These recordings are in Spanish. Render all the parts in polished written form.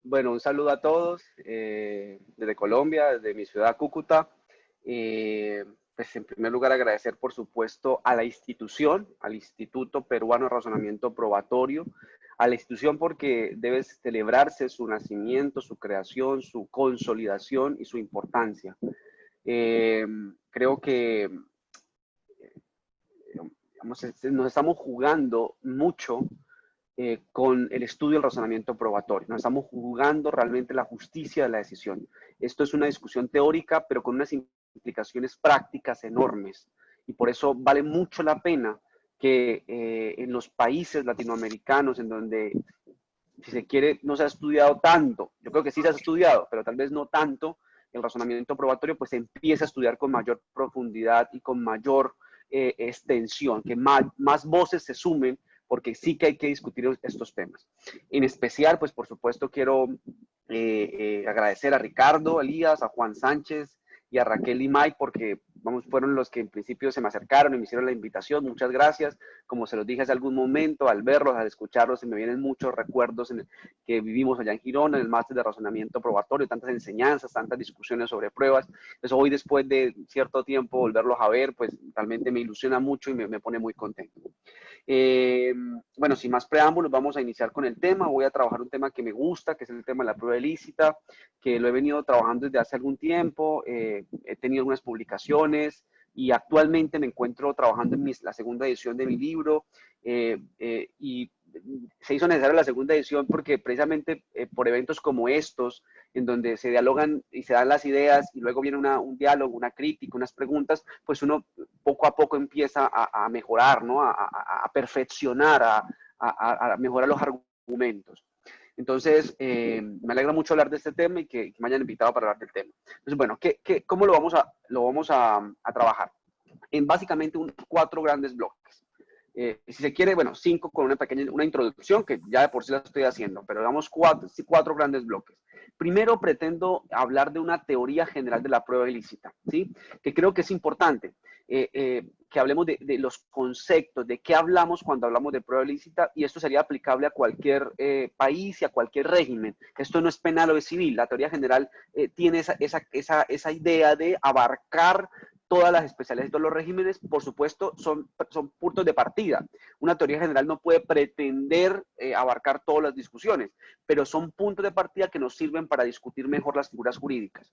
Bueno, un saludo a todos desde Colombia, desde mi ciudad Cúcuta. Pues en primer lugar agradecer por supuesto a la institución, al Instituto Peruano de Razonamiento Probatorio, a la institución porque debe celebrarse su nacimiento, su creación, su consolidación y su importancia. Creo que digamos, nos estamos jugando mucho con el estudio del razonamiento probatorio. Nos estamos jugando realmente la justicia de la decisión. Esto es una discusión teórica, pero con unas implicaciones prácticas enormes. Y por eso vale mucho la pena que en los países latinoamericanos, en donde, si se quiere, no se ha estudiado tanto, yo creo que sí se ha estudiado, pero tal vez no tanto, el razonamiento probatorio, pues se empieza a estudiar con mayor profundidad y con mayor extensión, que más voces se sumen, porque sí que hay que discutir estos temas. En especial, pues por supuesto quiero agradecer a Ricardo Elías, a Juan Sánchez y a Raquel Imay, porque vamos, fueron los que en principio se me acercaron y me hicieron la invitación. Muchas gracias. Como se los dije hace algún momento, al verlos, al escucharlos, se me vienen muchos recuerdos que vivimos allá en Girona, en el máster de razonamiento probatorio, tantas enseñanzas, tantas discusiones sobre pruebas. Entonces hoy, después de cierto tiempo, volverlos a ver, pues realmente me ilusiona mucho y me pone muy contento. Bueno, sin más preámbulos, vamos a iniciar con el tema. Voy a trabajar un tema que me gusta, que es el tema de la prueba ilícita, que lo he venido trabajando desde hace algún tiempo. He tenido algunas publicaciones y actualmente me encuentro trabajando en la segunda edición de mi libro. Y se hizo necesaria la segunda edición porque precisamente por eventos como estos, en donde se dialogan y se dan las ideas y luego viene un diálogo, una crítica, unas preguntas, pues uno poco a poco empieza a mejorar, ¿no? A perfeccionar, a mejorar los argumentos. Entonces, me alegra mucho hablar de este tema y que me hayan invitado para hablar del tema. Entonces, bueno, ¿cómo lo vamos a trabajar? En básicamente 4 grandes bloques. Si se quiere, bueno, 5 con una introducción, que ya de por sí la estoy haciendo, pero digamos 4 grandes bloques. Primero pretendo hablar de una teoría general de la prueba ilícita, ¿sí? Que creo que es importante que hablemos de los conceptos, de qué hablamos cuando hablamos de prueba ilícita, y esto sería aplicable a cualquier país y a cualquier régimen. Esto no es penal o es civil. La teoría general tiene esa idea de abarcar todas las especialidades de todos los regímenes. Por supuesto, son puntos de partida. Una teoría general no puede pretender abarcar todas las discusiones, pero son puntos de partida que nos sirven para discutir mejor las figuras jurídicas.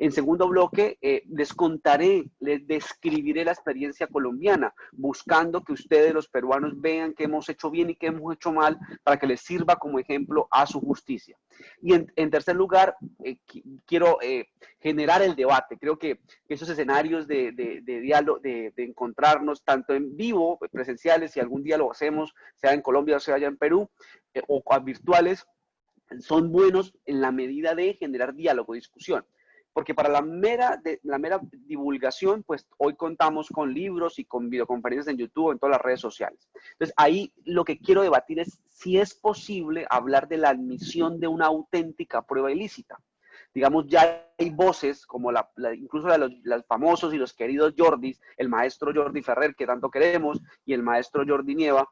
En segundo bloque, les describiré la experiencia colombiana, buscando que ustedes, los peruanos, vean qué hemos hecho bien y qué hemos hecho mal, para que les sirva como ejemplo a su justicia. Y en tercer lugar, quiero generar el debate. Creo que esos escenarios de diálogo, de encontrarnos tanto en vivo, presenciales, si algún día lo hacemos, sea en Colombia o sea allá en Perú, o virtuales, son buenos en la medida de generar diálogo, discusión. Porque para la mera divulgación, pues hoy contamos con libros y con videoconferencias en YouTube, en todas las redes sociales. Entonces, ahí lo que quiero debatir es si es posible hablar de la admisión de una auténtica prueba ilícita. Digamos, ya hay voces como incluso los famosos y los queridos Jordis, el maestro Jordi Ferrer, que tanto queremos, y el maestro Jordi Nieva,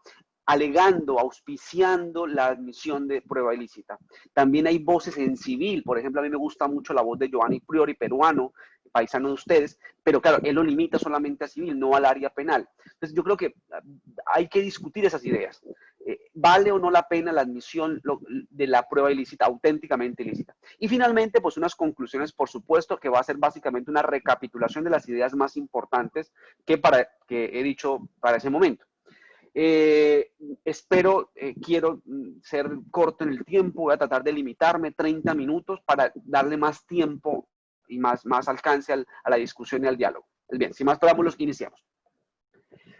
alegando, auspiciando la admisión de prueba ilícita. También hay voces en civil. Por ejemplo, a mí me gusta mucho la voz de Giovanni Priori, peruano, paisano de ustedes, pero claro, él lo limita solamente a civil, no al área penal. Entonces yo creo que hay que discutir esas ideas. ¿Vale o no la pena la admisión de la prueba ilícita, auténticamente ilícita? Y finalmente, pues unas conclusiones, por supuesto, que va a ser básicamente una recapitulación de las ideas más importantes que he dicho para ese momento. Quiero ser corto en el tiempo, voy a tratar de limitarme 30 minutos para darle más tiempo y más alcance a la discusión y al diálogo. Bien, sin más preámbulos, iniciamos.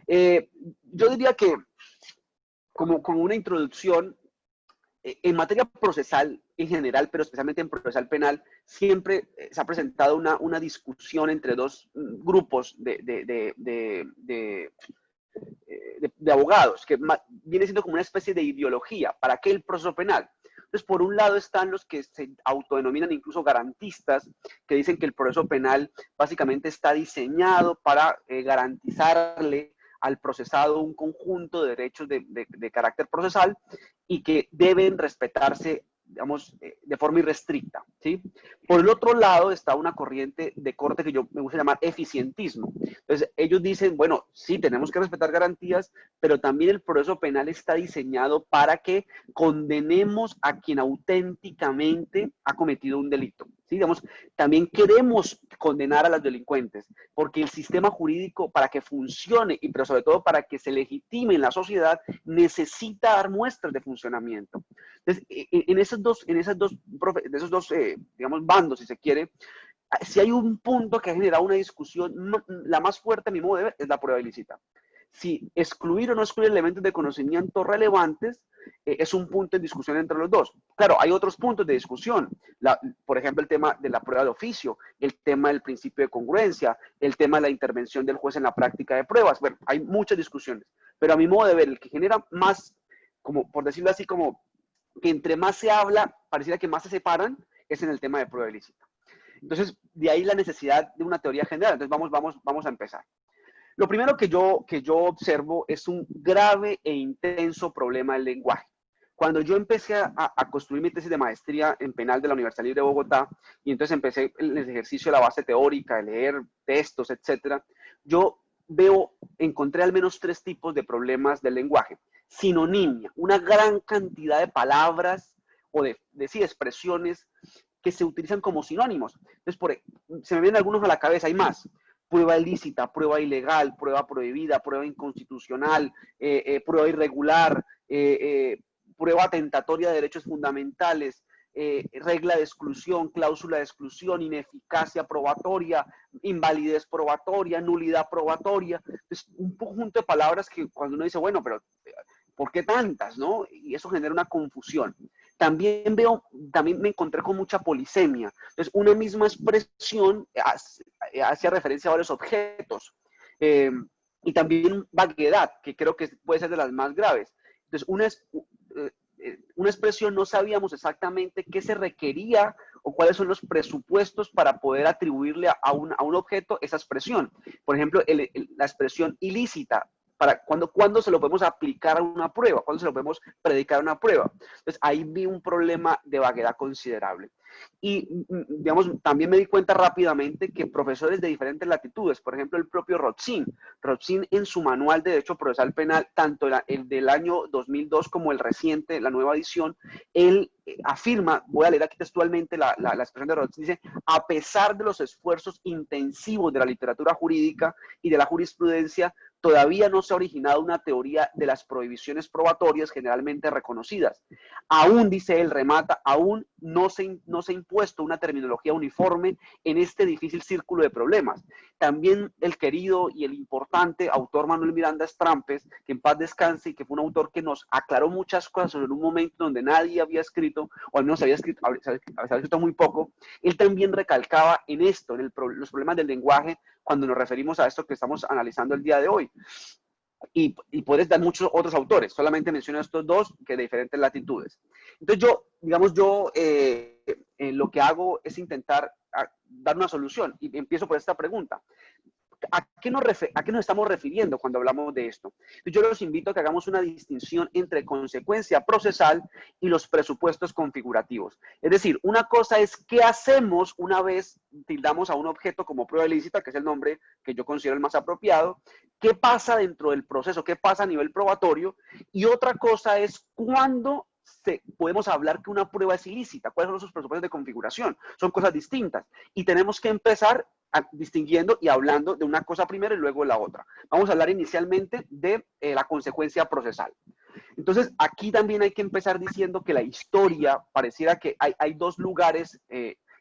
Yo diría que como una introducción, en materia procesal en general, pero especialmente en procesal penal, siempre se ha presentado una discusión entre dos grupos de abogados, que viene siendo como una especie de ideología. ¿Para qué el proceso penal? Entonces, por un lado están los que se autodenominan incluso garantistas, que dicen que el proceso penal básicamente está diseñado para garantizarle al procesado un conjunto de derechos de carácter procesal y que deben respetarse digamos, de forma irrestricta, ¿sí? Por el otro lado está una corriente de corte que yo me gusta llamar eficientismo. Entonces, ellos dicen, bueno, sí, tenemos que respetar garantías, pero también el proceso penal está diseñado para que condenemos a quien auténticamente ha cometido un delito, ¿sí? Digamos, también queremos condenar a los delincuentes, porque el sistema jurídico, para que funcione, y pero sobre todo para que se legitime en la sociedad, necesita dar muestras de funcionamiento. Entonces, de esos dos digamos, bandos, si se quiere, si hay un punto que ha generado una discusión, la más fuerte a mi modo de ver, es la prueba ilícita. Si excluir o no excluir elementos de conocimiento relevantes es un punto en discusión entre los dos. Claro, hay otros puntos de discusión, por ejemplo, el tema de la prueba de oficio, el tema del principio de congruencia, el tema de la intervención del juez en la práctica de pruebas. Bueno, hay muchas discusiones, pero a mi modo de ver, el que genera más, como por decirlo así, como que entre más se habla, pareciera que más se separan, es en el tema de prueba ilícita. Entonces, de ahí la necesidad de una teoría general. Entonces, vamos a empezar. Lo primero que yo observo es un grave e intenso problema del lenguaje. Cuando yo empecé a construir mi tesis de maestría en penal de la Universidad Libre de Bogotá, y entonces empecé el ejercicio de la base teórica, de leer textos, etcétera, yo encontré al menos 3 tipos de problemas del lenguaje. Sinonimia, una gran cantidad de palabras o de expresiones que se utilizan como sinónimos. Entonces, se me vienen algunos a la cabeza, hay más. Prueba ilícita, prueba ilegal, prueba prohibida, prueba inconstitucional, prueba irregular, prueba atentatoria de derechos fundamentales, regla de exclusión, cláusula de exclusión, ineficacia probatoria, invalidez probatoria, nulidad probatoria. Es un conjunto de palabras que cuando uno dice, bueno, pero ¿por qué tantas, no? Y eso genera una confusión. También me encontré con mucha polisemia. Entonces, una misma expresión hacía referencia a varios objetos. Y también vaguedad, que creo que puede ser de las más graves. Entonces, una expresión no sabíamos exactamente qué se requería o cuáles son los presupuestos para poder atribuirle a un objeto esa expresión. Por ejemplo, la expresión ilícita. ¿Cuándo se lo podemos aplicar a una prueba? ¿Cuándo se lo podemos predicar a una prueba? Entonces, ahí vi un problema de vaguedad considerable. Y, digamos, también me di cuenta rápidamente que profesores de diferentes latitudes, por ejemplo, el propio Rotzin en su manual de Derecho Procesal Penal, tanto el del año 2002 como el reciente, la nueva edición, él afirma, voy a leer aquí textualmente la expresión de Rotzin, dice, a pesar de los esfuerzos intensivos de la literatura jurídica y de la jurisprudencia, todavía no se ha originado una teoría de las prohibiciones probatorias generalmente reconocidas. Aún, dice él, remata, aún no se ha impuesto una terminología uniforme en este difícil círculo de problemas. También el querido y el importante autor Manuel Miranda Strampes, que en paz descanse y que fue un autor que nos aclaró muchas cosas en un momento donde nadie había escrito, o al menos había escrito muy poco, él también recalcaba en esto, en los problemas del lenguaje, cuando nos referimos a esto que estamos analizando el día de hoy. Y puedes dar muchos otros autores, solamente menciono estos dos que de diferentes latitudes. Entonces lo que hago es intentar dar una solución y empiezo por esta pregunta. ¿A qué nos estamos refiriendo cuando hablamos de esto? Yo los invito a que hagamos una distinción entre consecuencia procesal y los presupuestos configurativos. Es decir, una cosa es qué hacemos una vez tildamos a un objeto como prueba ilícita, que es el nombre que yo considero el más apropiado, qué pasa dentro del proceso, qué pasa a nivel probatorio, y otra cosa es cuándo podemos hablar que una prueba es ilícita, cuáles son esos presupuestos de configuración. Son cosas distintas y tenemos que empezar distinguiendo y hablando de una cosa primero y luego de la otra. Vamos a hablar inicialmente de la consecuencia procesal. Entonces, aquí también hay que empezar diciendo que la historia, pareciera que hay 2 lugares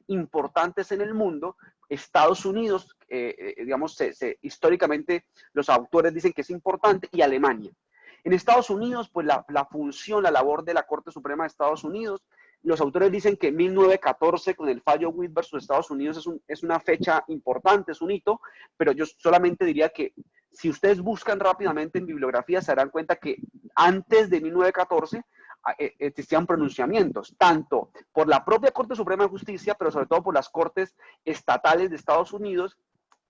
importantes en el mundo. Estados Unidos, digamos, históricamente los autores dicen que es importante, y Alemania. En Estados Unidos, pues la función, la labor de la Corte Suprema de Estados Unidos, los autores dicen que 1914 con el fallo Witt versus Estados Unidos es una fecha importante, es un hito, pero yo solamente diría que si ustedes buscan rápidamente en bibliografía se darán cuenta que antes de 1914 existían pronunciamientos, tanto por la propia Corte Suprema de Justicia, pero sobre todo por las cortes estatales de Estados Unidos,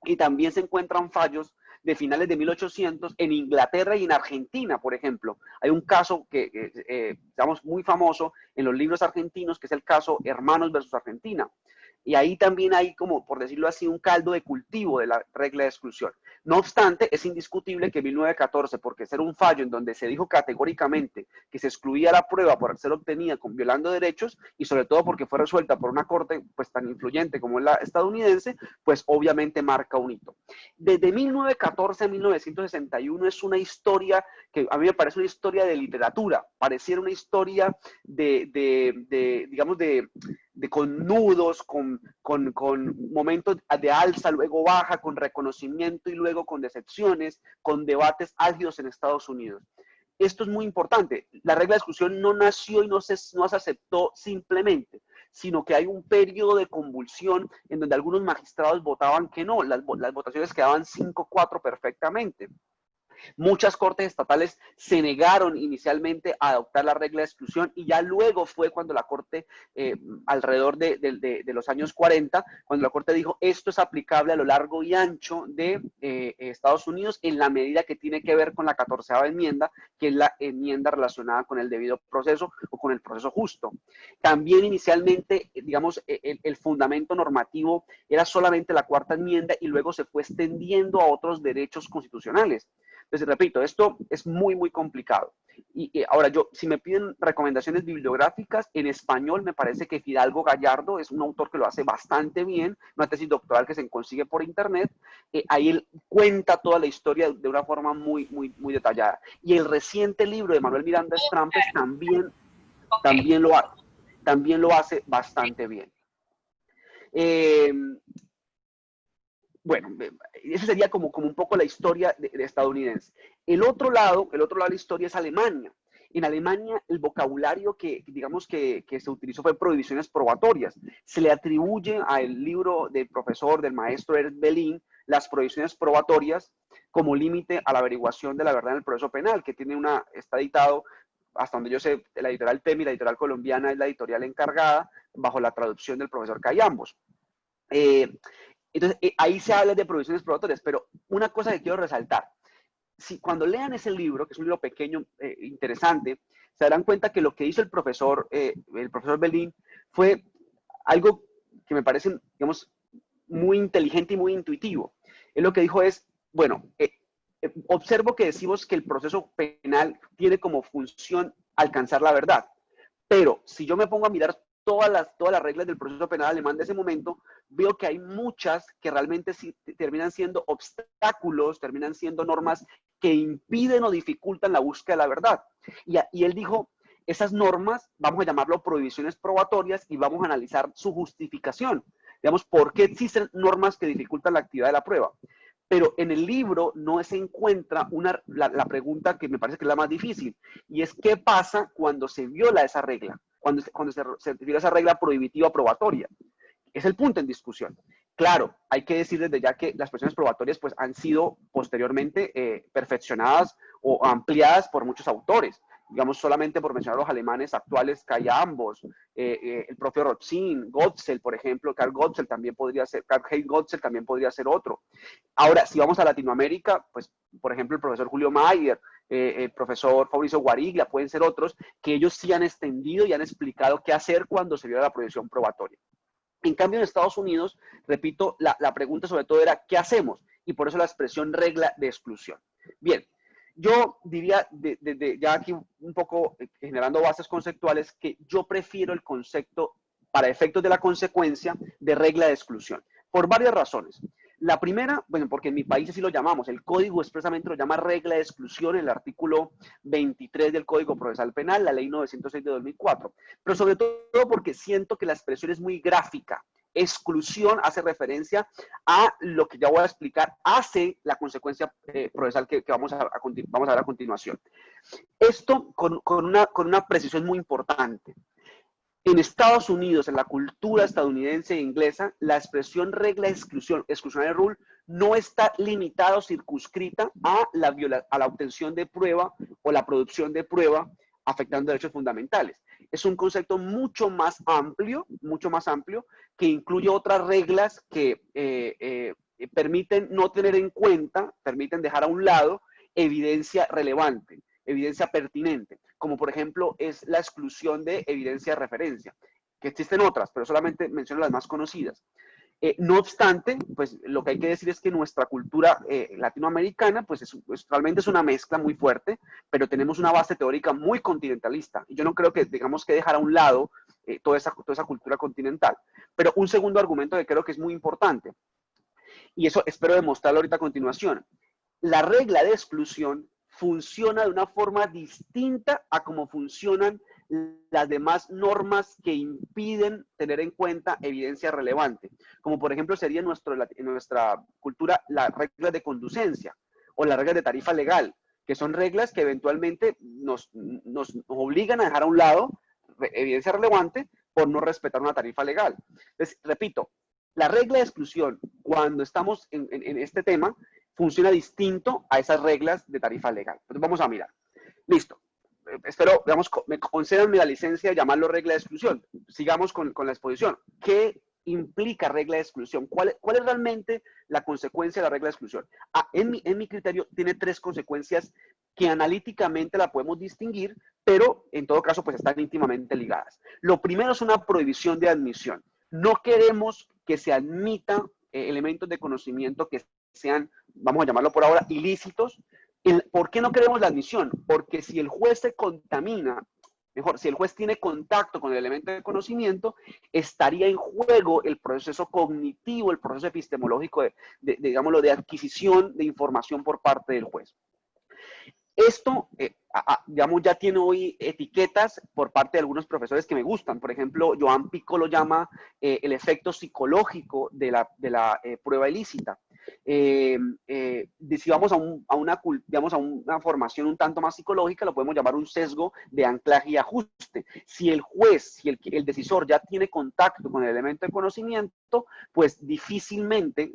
y también se encuentran fallos de finales de 1800 en Inglaterra y en Argentina, por ejemplo. Hay un caso que digamos, muy famoso en los libros argentinos, que es el caso Hermanos versus Argentina. Y ahí también hay, como por decirlo así, un caldo de cultivo de la regla de exclusión. No obstante, es indiscutible que 1914, porque ser un fallo en donde se dijo categóricamente que se excluía la prueba por ser obtenida con violando derechos, y sobre todo porque fue resuelta por una corte pues tan influyente como es la estadounidense, pues obviamente marca un hito. Desde 1914 a 1961 es una historia que a mí me parece una historia de literatura, pareciera una historia digamos, con nudos, con momentos de alza, luego baja, con reconocimiento y luego con decepciones, con debates álgidos en Estados Unidos. Esto es muy importante. La regla de exclusión no nació y no se aceptó simplemente, sino que hay un periodo de convulsión en donde algunos magistrados votaban que no, las votaciones quedaban 5-4 perfectamente. Muchas cortes estatales se negaron inicialmente a adoptar la regla de exclusión y ya luego fue cuando la corte, alrededor de los años 40, cuando la corte dijo esto es aplicable a lo largo y ancho de Estados Unidos en la medida que tiene que ver con la 14ª enmienda, que es la enmienda relacionada con el debido proceso o con el proceso justo. También inicialmente, digamos, el fundamento normativo era solamente la 4ª enmienda y luego se fue extendiendo a otros derechos constitucionales. Entonces, repito, esto es muy, muy complicado. Y ahora, si me piden recomendaciones bibliográficas, en español me parece que Fidalgo Gallardo es un autor que lo hace bastante bien, una tesis doctoral que se consigue por internet. Ahí él cuenta toda la historia de una forma muy, muy, muy detallada. Y el reciente libro de Manuel Miranda Strampes también lo hace bastante bien. Bueno, esa sería como un poco la historia de estadounidense. El otro lado de la historia es Alemania. En Alemania, el vocabulario digamos que se utilizó fue prohibiciones probatorias. Se le atribuye al libro del maestro Ernst Bellin, las prohibiciones probatorias como límite a la averiguación de la verdad en el proceso penal, que está editado, hasta donde yo sé, la editorial TEMI, la editorial colombiana, es la editorial encargada, bajo la traducción del profesor Cayambos. Entonces, ahí se habla de prohibiciones probatorias, pero una cosa que quiero resaltar, cuando lean ese libro, que es un libro pequeño, interesante, se darán cuenta que lo que hizo el profesor Bellin fue algo que me parece, digamos, muy inteligente y muy intuitivo. Él lo que dijo es, bueno, observo que decimos que el proceso penal tiene como función alcanzar la verdad, pero si yo me pongo a mirar todas las reglas del proceso penal alemán de ese momento, veo que hay muchas que realmente sí terminan siendo obstáculos, terminan siendo normas que impiden o dificultan la búsqueda de la verdad. Y él dijo, esas normas, vamos a llamarlo prohibiciones probatorias y vamos a analizar su justificación. Digamos, ¿por qué existen normas que dificultan la actividad de la prueba? Pero en el libro no se encuentra la pregunta que me parece que es la más difícil, y es ¿qué pasa cuando se viola esa regla? Cuando se viola esa regla prohibitiva probatoria. Es el punto en discusión. Claro, hay que decir desde ya que las presiones probatorias pues, han sido posteriormente perfeccionadas o ampliadas por muchos autores. Digamos, solamente por mencionar los alemanes actuales, Cayambos, el propio Rotzin, Gotzel, por ejemplo, Karl Heinz Gotzel también podría ser otro. Ahora, si vamos a Latinoamérica, pues, por ejemplo, el profesor Julio Mayer, el profesor Fabricio Guariglia, pueden ser otros, que ellos sí han extendido y han explicado qué hacer cuando se viola la prohibición probatoria. En cambio, en Estados Unidos, repito, la pregunta sobre todo era, ¿qué hacemos? Y por eso la expresión regla de exclusión. Bien, yo diría, ya aquí un poco generando bases conceptuales, que yo prefiero el concepto, para efectos de la consecuencia, de regla de exclusión, por varias razones. La primera, bueno, porque en mi país así lo llamamos, el código expresamente lo llama regla de exclusión, el artículo 23 del Código Procesal Penal, la ley 906 de 2004, pero sobre todo porque siento que la expresión es muy gráfica. Exclusión hace referencia a lo que ya voy a explicar, hace la consecuencia procesal que vamos a ver a continuación. Esto con una precisión muy importante. En Estados Unidos, en la cultura estadounidense e inglesa, la expresión regla de exclusión, exclusionary rule, no está limitada o circunscrita a la obtención de prueba o la producción de prueba afectando derechos fundamentales. Es un concepto mucho más amplio, que incluye otras reglas que permiten no tener en cuenta, permiten dejar a un lado evidencia relevante, evidencia pertinente, como por ejemplo es la exclusión de evidencia de referencia, que existen otras, pero solamente menciono las más conocidas. No obstante, pues lo que hay que decir es que nuestra cultura latinoamericana, pues realmente es una mezcla muy fuerte, pero tenemos una base teórica muy continentalista. Y yo no creo que tengamos que dejar a un lado toda esa cultura continental. Pero un segundo argumento que creo que es muy importante, y eso espero demostrarlo ahorita a continuación, la regla de exclusión funciona de una forma distinta a cómo funcionan las demás normas que impiden tener en cuenta evidencia relevante, como por ejemplo sería en nuestra cultura la regla de conducencia o la regla de tarifa legal, que son reglas que eventualmente nos obligan a dejar a un lado evidencia relevante por no respetar una tarifa legal. Entonces, repito, la regla de exclusión, cuando estamos en este tema, funciona distinto a esas reglas de tarifa legal. Entonces, vamos a mirar. Listo. Espero, digamos, me concedan la licencia de llamarlo regla de exclusión. Sigamos con la exposición. ¿Qué implica regla de exclusión? ¿Cuál es realmente la consecuencia de la regla de exclusión? En mi criterio, tiene tres consecuencias que analíticamente la podemos distinguir, pero en todo caso, pues están íntimamente ligadas. Lo primero es una prohibición de admisión. No queremos que se admita elementos de conocimiento que sean, vamos a llamarlo por ahora, ilícitos. ¿Por qué no queremos la admisión? Porque si el juez se contamina, mejor, si el juez tiene contacto con el elemento de conocimiento, estaría en juego el proceso cognitivo, el proceso epistemológico digámoslo, de adquisición de información por parte del juez. Esto, digamos, ya tiene hoy etiquetas por parte de algunos profesores que me gustan. Por ejemplo, Joan Picó lo llama el efecto psicológico de la prueba ilícita. Si vamos a una formación un tanto más psicológica, lo podemos llamar un sesgo de anclaje y ajuste. Si el juez, si el decisor ya tiene contacto con el elemento de conocimiento, pues difícilmente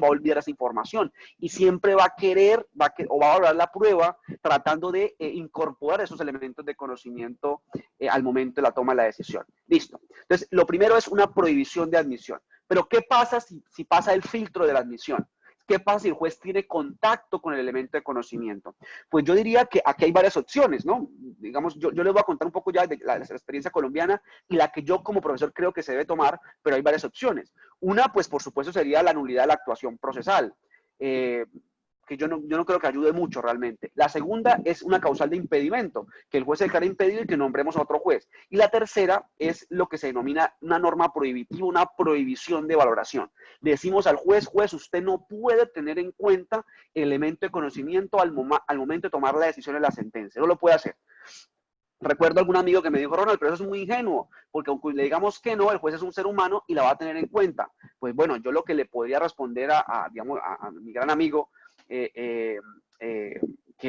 va a olvidar esa información y siempre va a querer o va a valorar la prueba tratando de incorporar esos elementos de conocimiento al momento de la toma de la decisión. Listo. Entonces, lo primero es una prohibición de admisión. Pero, ¿qué pasa si pasa el filtro de la admisión? ¿Qué pasa si el juez tiene contacto con el elemento de conocimiento? Pues yo diría que aquí hay varias opciones, ¿no? Digamos, yo les voy a contar un poco ya de la experiencia colombiana y la que yo como profesor creo que se debe tomar, pero hay varias opciones. Una, pues por supuesto, sería la nulidad de la actuación procesal, que yo no creo que ayude mucho realmente. La segunda es una causal de impedimento, que el juez se declare impedido y que nombremos a otro juez. Y la tercera es lo que se denomina una norma prohibitiva, una prohibición de valoración. Le decimos al juez, usted no puede tener en cuenta el elemento de conocimiento al momento de tomar la decisión de la sentencia, no lo puede hacer. Recuerdo a algún amigo que me dijo, Ronald, pero eso es muy ingenuo, porque aunque le digamos que no, el juez es un ser humano y la va a tener en cuenta. Pues bueno, yo lo que le podría responder a mi gran amigo, que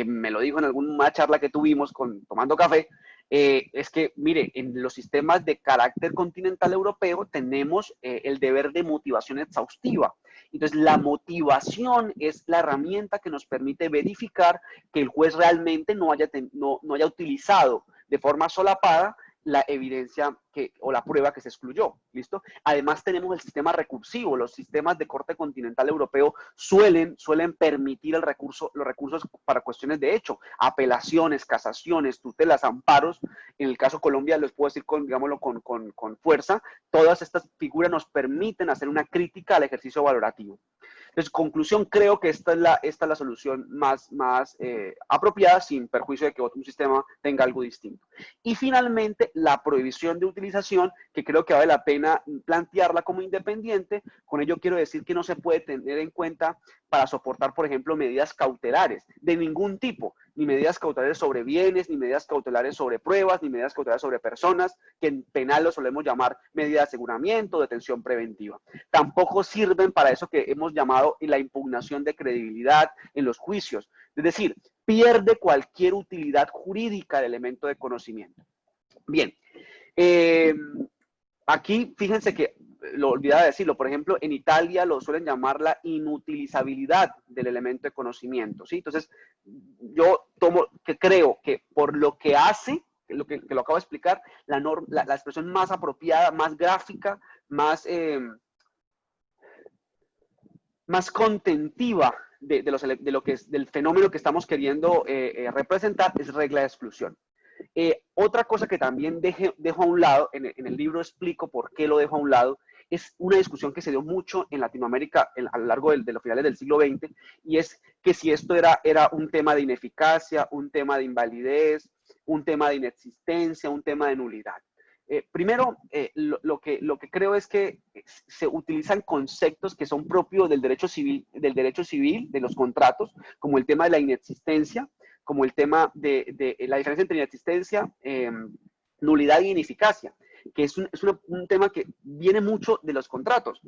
me lo dijo en alguna charla que tuvimos tomando café, es que, mire, en los sistemas de carácter continental europeo tenemos el deber de motivación exhaustiva. Entonces, la motivación es la herramienta que nos permite verificar que el juez realmente no haya utilizado de forma solapada la evidencia o la prueba que se excluyó, ¿listo? Además tenemos el sistema recursivo. Los sistemas de corte continental europeo suelen permitir los recursos para cuestiones de hecho, apelaciones, casaciones, tutelas, amparos. En el caso de Colombia, les puedo decir, digámoslo, con fuerza, todas estas figuras nos permiten hacer una crítica al ejercicio valorativo. Entonces, conclusión, creo que esta es la solución más apropiada, sin perjuicio de que otro sistema tenga algo distinto. Y finalmente, la prohibición de utilización, que creo que vale la pena plantearla como independiente. Con ello quiero decir que no se puede tener en cuenta para soportar, por ejemplo, medidas cautelares de ningún tipo, ni medidas cautelares sobre bienes, ni medidas cautelares sobre pruebas, ni medidas cautelares sobre personas, que en penal lo solemos llamar medida de aseguramiento, detención preventiva. Tampoco sirven para eso que hemos llamado la impugnación de credibilidad en los juicios. Es decir, pierde cualquier utilidad jurídica del elemento de conocimiento. Bien, aquí fíjense que lo olvidaba decirlo, por ejemplo, en Italia lo suelen llamar la inutilizabilidad del elemento de conocimiento, ¿sí? Entonces, yo creo que por lo que hace, que lo acabo de explicar, la expresión más apropiada, más gráfica, más más contentiva de lo que es, del fenómeno que estamos queriendo representar es regla de exclusión. Otra cosa que también dejo a un lado, en el libro explico por qué lo dejo a un lado, es una discusión que se dio mucho en Latinoamérica a lo largo de los finales del siglo XX, y es que si esto era un tema de ineficacia, un tema de invalidez, un tema de inexistencia, un tema de nulidad. Primero, lo que creo es que se utilizan conceptos que son propios del derecho civil, de los contratos, como el tema de la inexistencia, como el tema de la diferencia entre inexistencia, nulidad y ineficacia, que es un tema que viene mucho de los contratos.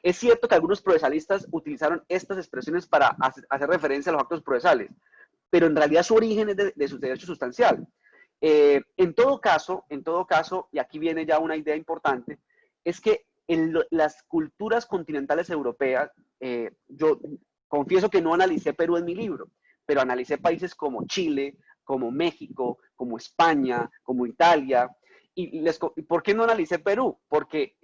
Es cierto que algunos procesalistas utilizaron estas expresiones para hacer referencia a los actos procesales, pero en realidad su origen es de su derecho sustancial. En todo caso, y aquí viene ya una idea importante, es que en las culturas continentales europeas, yo confieso que no analicé Perú en mi libro, pero analicé países como Chile, como México, como España, como Italia. ¿Y por qué no analicé Perú? Porque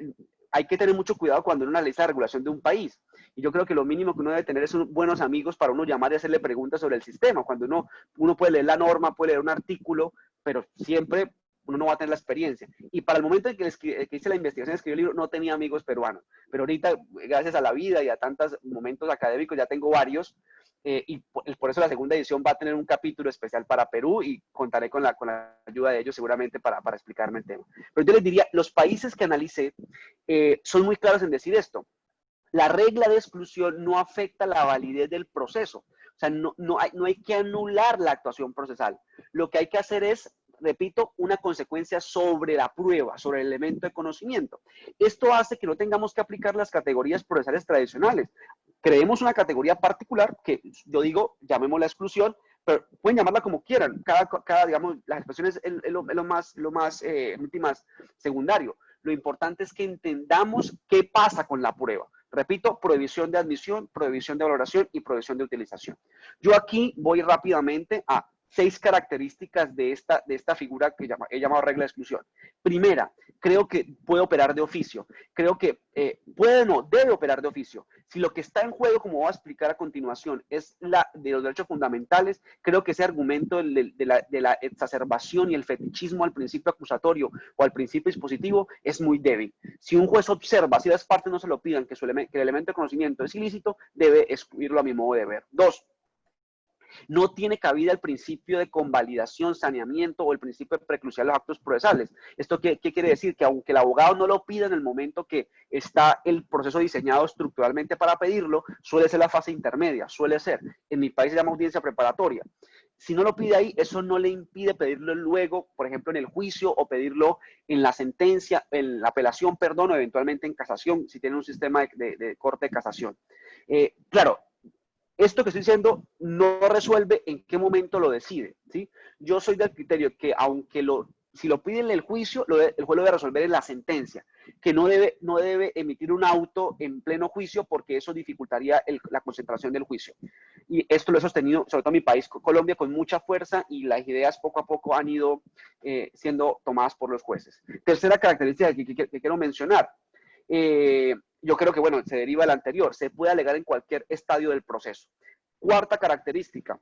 hay que tener mucho cuidado cuando uno analiza la regulación de un país. Y yo creo que lo mínimo que uno debe tener es buenos amigos para uno llamar y hacerle preguntas sobre el sistema. Cuando uno puede leer la norma, puede leer un artículo, pero siempre uno no va a tener la experiencia. Y para el momento en que hice la investigación, escribí el libro, no tenía amigos peruanos. Pero ahorita, gracias a la vida y a tantos momentos académicos, ya tengo varios. Y por eso la segunda edición va a tener un capítulo especial para Perú y contaré con la ayuda de ellos seguramente para explicarme el tema. Pero yo les diría, los países que analicé son muy claros en decir esto. La regla de exclusión no afecta la validez del proceso. O sea, no hay que anular la actuación procesal. Lo que hay que hacer es, repito, una consecuencia sobre la prueba, sobre el elemento de conocimiento. Esto hace que no tengamos que aplicar las categorías procesales tradicionales. Creemos una categoría particular que yo digo, llamémosla exclusión, pero pueden llamarla como quieran. Digamos, las expresiones es lo más últimas secundario. Lo importante es que entendamos qué pasa con la prueba. Repito, prohibición de admisión, prohibición de valoración y prohibición de utilización. Yo aquí voy rápidamente a 6 características de esta figura que he llamado regla de exclusión. Primera, creo que puede operar de oficio. Creo que debe operar de oficio. Si lo que está en juego, como voy a explicar a continuación, es de los derechos fundamentales, creo que ese argumento de la exacerbación y el fetichismo al principio acusatorio o al principio dispositivo es muy débil. Si un juez observa, si las partes no se lo pidan, que el elemento de conocimiento es ilícito, debe excluirlo a mi modo de ver. 2, no tiene cabida el principio de convalidación, saneamiento o el principio de preclusión de los actos procesales. ¿Esto qué quiere decir? Que aunque el abogado no lo pida en el momento que está el proceso diseñado estructuralmente para pedirlo, suele ser la fase intermedia, suele ser. En mi país se llama audiencia preparatoria. Si no lo pide ahí, eso no le impide pedirlo luego, por ejemplo, en el juicio o pedirlo en la sentencia, en la apelación, perdón, o eventualmente en casación, si tiene un sistema de corte de casación. Claro, esto que estoy diciendo no resuelve en qué momento lo decide, ¿sí? Yo soy del criterio que si lo pide en el juicio, el juez lo debe resolver en la sentencia, que no debe emitir un auto en pleno juicio porque eso dificultaría la concentración del juicio. Y esto lo he sostenido, sobre todo en mi país, Colombia, con mucha fuerza, y las ideas poco a poco han ido siendo tomadas por los jueces. Tercera característica que quiero mencionar. Yo creo que, bueno, se deriva del anterior, se puede alegar en cualquier estadio del proceso. Cuarta característica,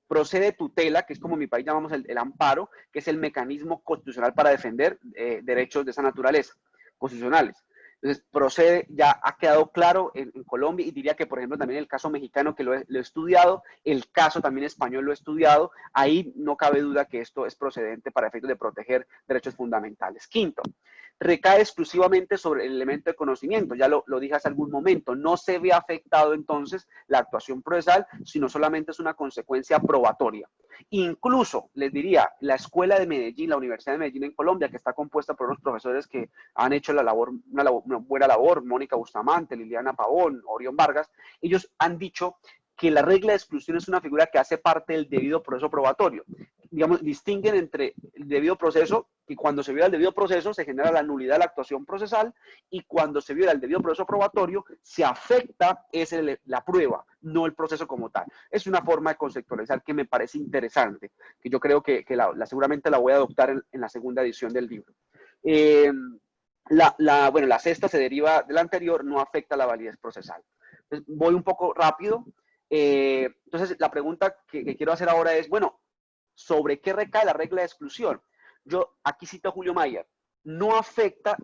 procede tutela, que es como en mi país llamamos el amparo, que es el mecanismo constitucional para defender derechos de esa naturaleza, constitucionales. Entonces, procede, ya ha quedado claro en Colombia, y diría que, por ejemplo, también el caso mexicano que lo he estudiado, el caso también español lo he estudiado, ahí no cabe duda que esto es procedente para efectos de proteger derechos fundamentales. Quinto, recae exclusivamente sobre el elemento de conocimiento, ya lo dije hace algún momento, no se ve afectado entonces la actuación procesal, sino solamente es una consecuencia probatoria. Incluso, les diría, la Escuela de Medellín, la Universidad de Medellín en Colombia, que está compuesta por unos profesores que han hecho una buena labor, Mónica Bustamante, Liliana Pavón, Orión Vargas, ellos han dicho que la regla de exclusión es una figura que hace parte del debido proceso probatorio. Digamos, distinguen entre el debido proceso, y cuando se viola el debido proceso se genera la nulidad de la actuación procesal, y cuando se viola el debido proceso probatorio se afecta la prueba, no el proceso como tal. Es una forma de conceptualizar que me parece interesante, que yo creo que seguramente la voy a adoptar en la segunda edición del libro. Bueno, la sexta se deriva de la anterior, no afecta la validez procesal. Entonces, voy un poco rápido. Entonces, la pregunta que quiero hacer ahora es, bueno, ¿sobre qué recae la regla de exclusión? Yo aquí cito a Julio Mayer. No afecta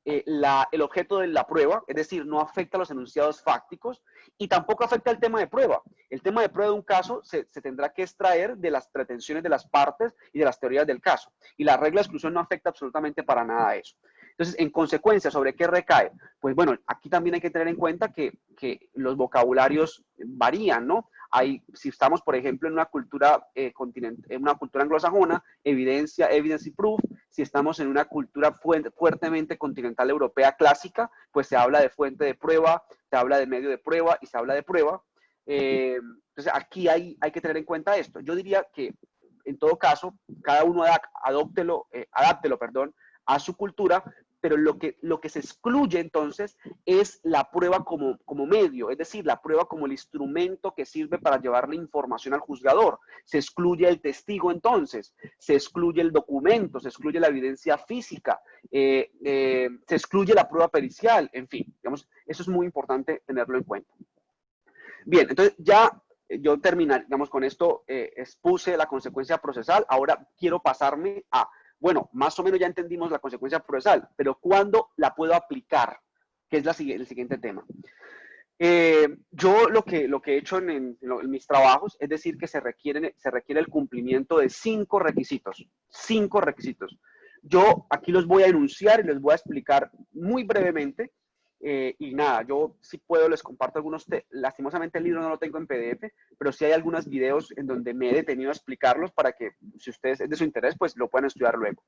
el objeto de la prueba, es decir, no afecta los enunciados fácticos y tampoco afecta el tema de prueba. El tema de prueba de un caso se tendrá que extraer de las pretensiones de las partes y de las teorías del caso. Y la regla de exclusión no afecta absolutamente para nada eso. Entonces, en consecuencia, ¿sobre qué recae? Pues bueno, aquí también hay que tener en cuenta que los vocabularios varían, ¿no? Si estamos, por ejemplo, en una cultura en una cultura anglosajona, evidence y proof. Si estamos en una cultura fuertemente continental europea clásica, pues se habla de fuente de prueba, se habla de medio de prueba y se habla de prueba. Entonces, aquí hay que tener en cuenta esto. Yo diría que, en todo caso, cada uno adáptelo, a su cultura, pero lo que se excluye entonces es la prueba como medio, es decir, la prueba como el instrumento que sirve para llevarle información al juzgador. Se excluye el testigo entonces, se excluye el documento, se excluye la evidencia física, se excluye la prueba pericial, en fin, digamos, eso es muy importante tenerlo en cuenta. Bien, entonces ya yo terminar, digamos, con esto expuse la consecuencia procesal, ahora quiero pasarme a, bueno, más o menos ya entendimos la consecuencia procesal, pero ¿cuándo la puedo aplicar? Que es el siguiente tema. Yo lo que he hecho en mis trabajos es decir que se requiere el cumplimiento de 5 requisitos. 5 requisitos. Yo aquí los voy a enunciar y les voy a explicar muy brevemente. Y nada, yo si puedo les comparto algunos, lastimosamente el libro no lo tengo en PDF, pero sí hay algunos videos en donde me he detenido a explicarlos para que si ustedes es de su interés, pues lo puedan estudiar luego.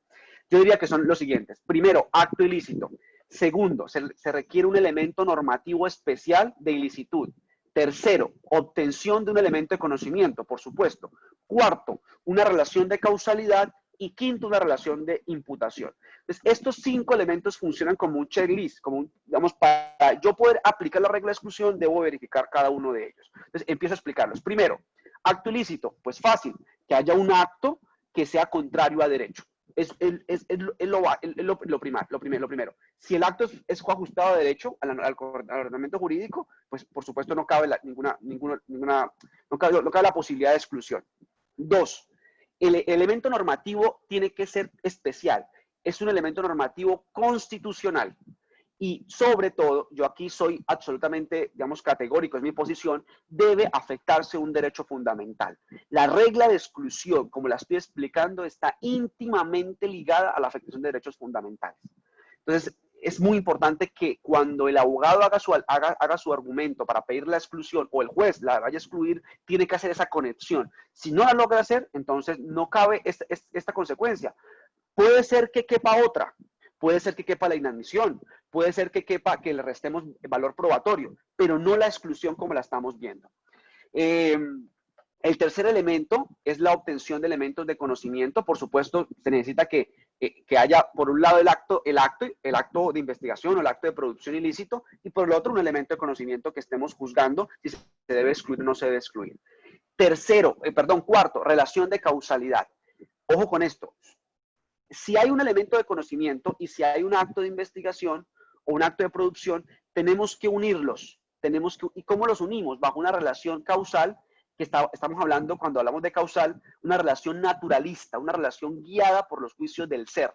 Yo diría que son los siguientes. Primero, acto ilícito. Segundo, se requiere un elemento normativo especial de ilicitud. Tercero, obtención de un elemento de conocimiento, por supuesto. Cuarto, una relación de causalidad. Y quinto, una relación de imputación. Entonces, estos 5 elementos funcionan como un checklist, digamos, para yo poder aplicar la regla de exclusión, debo verificar cada uno de ellos. Entonces, empiezo a explicarlos. Primero, acto ilícito, pues fácil, que haya un acto que sea contrario a derecho. Es lo primero. Si el acto es coajustado a derecho, al ordenamiento jurídico, pues por supuesto no cabe no cabe la posibilidad de exclusión. 2, el elemento normativo tiene que ser especial. Es un elemento normativo constitucional. Y sobre todo, yo aquí soy absolutamente, digamos, categórico, es mi posición, debe afectarse un derecho fundamental. La regla de exclusión, como la estoy explicando, está íntimamente ligada a la afectación de derechos fundamentales. Entonces, es muy importante que cuando el abogado haga su argumento para pedir la exclusión o el juez la vaya a excluir, tiene que hacer esa conexión. Si no la logra hacer, entonces no cabe esta consecuencia. Puede ser que quepa otra, puede ser que quepa la inadmisión, puede ser que quepa que le restemos valor probatorio, pero no la exclusión como la estamos viendo. El tercer elemento es la obtención de elementos de conocimiento. Por supuesto, se necesita que haya, por un lado, el acto de investigación o el acto de producción ilícito, y por el otro, un elemento de conocimiento que estemos juzgando si se debe excluir o no se debe excluir. Cuarto, relación de causalidad. Ojo con esto. Si hay un elemento de conocimiento y si hay un acto de investigación o un acto de producción, tenemos que unirlos. ¿Y cómo los unimos? Bajo una relación causal, que estamos hablando, cuando hablamos de causal, una relación naturalista, una relación guiada por los juicios del ser.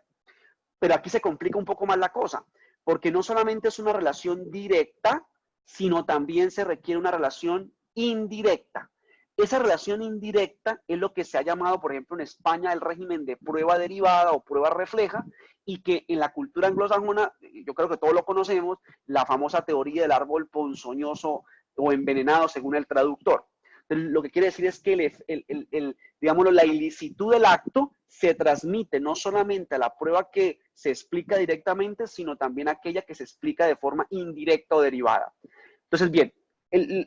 Pero aquí se complica un poco más la cosa, porque no solamente es una relación directa, sino también se requiere una relación indirecta. Esa relación indirecta es lo que se ha llamado, por ejemplo, en España, el régimen de prueba derivada o prueba refleja, y que en la cultura anglosajona, yo creo que todos lo conocemos, la famosa teoría del árbol ponzoñoso o envenenado, según el traductor. Entonces, lo que quiere decir es que digámoslo, la ilicitud del acto se transmite no solamente a la prueba que se explica directamente, sino también a aquella que se explica de forma indirecta o derivada. Entonces, bien,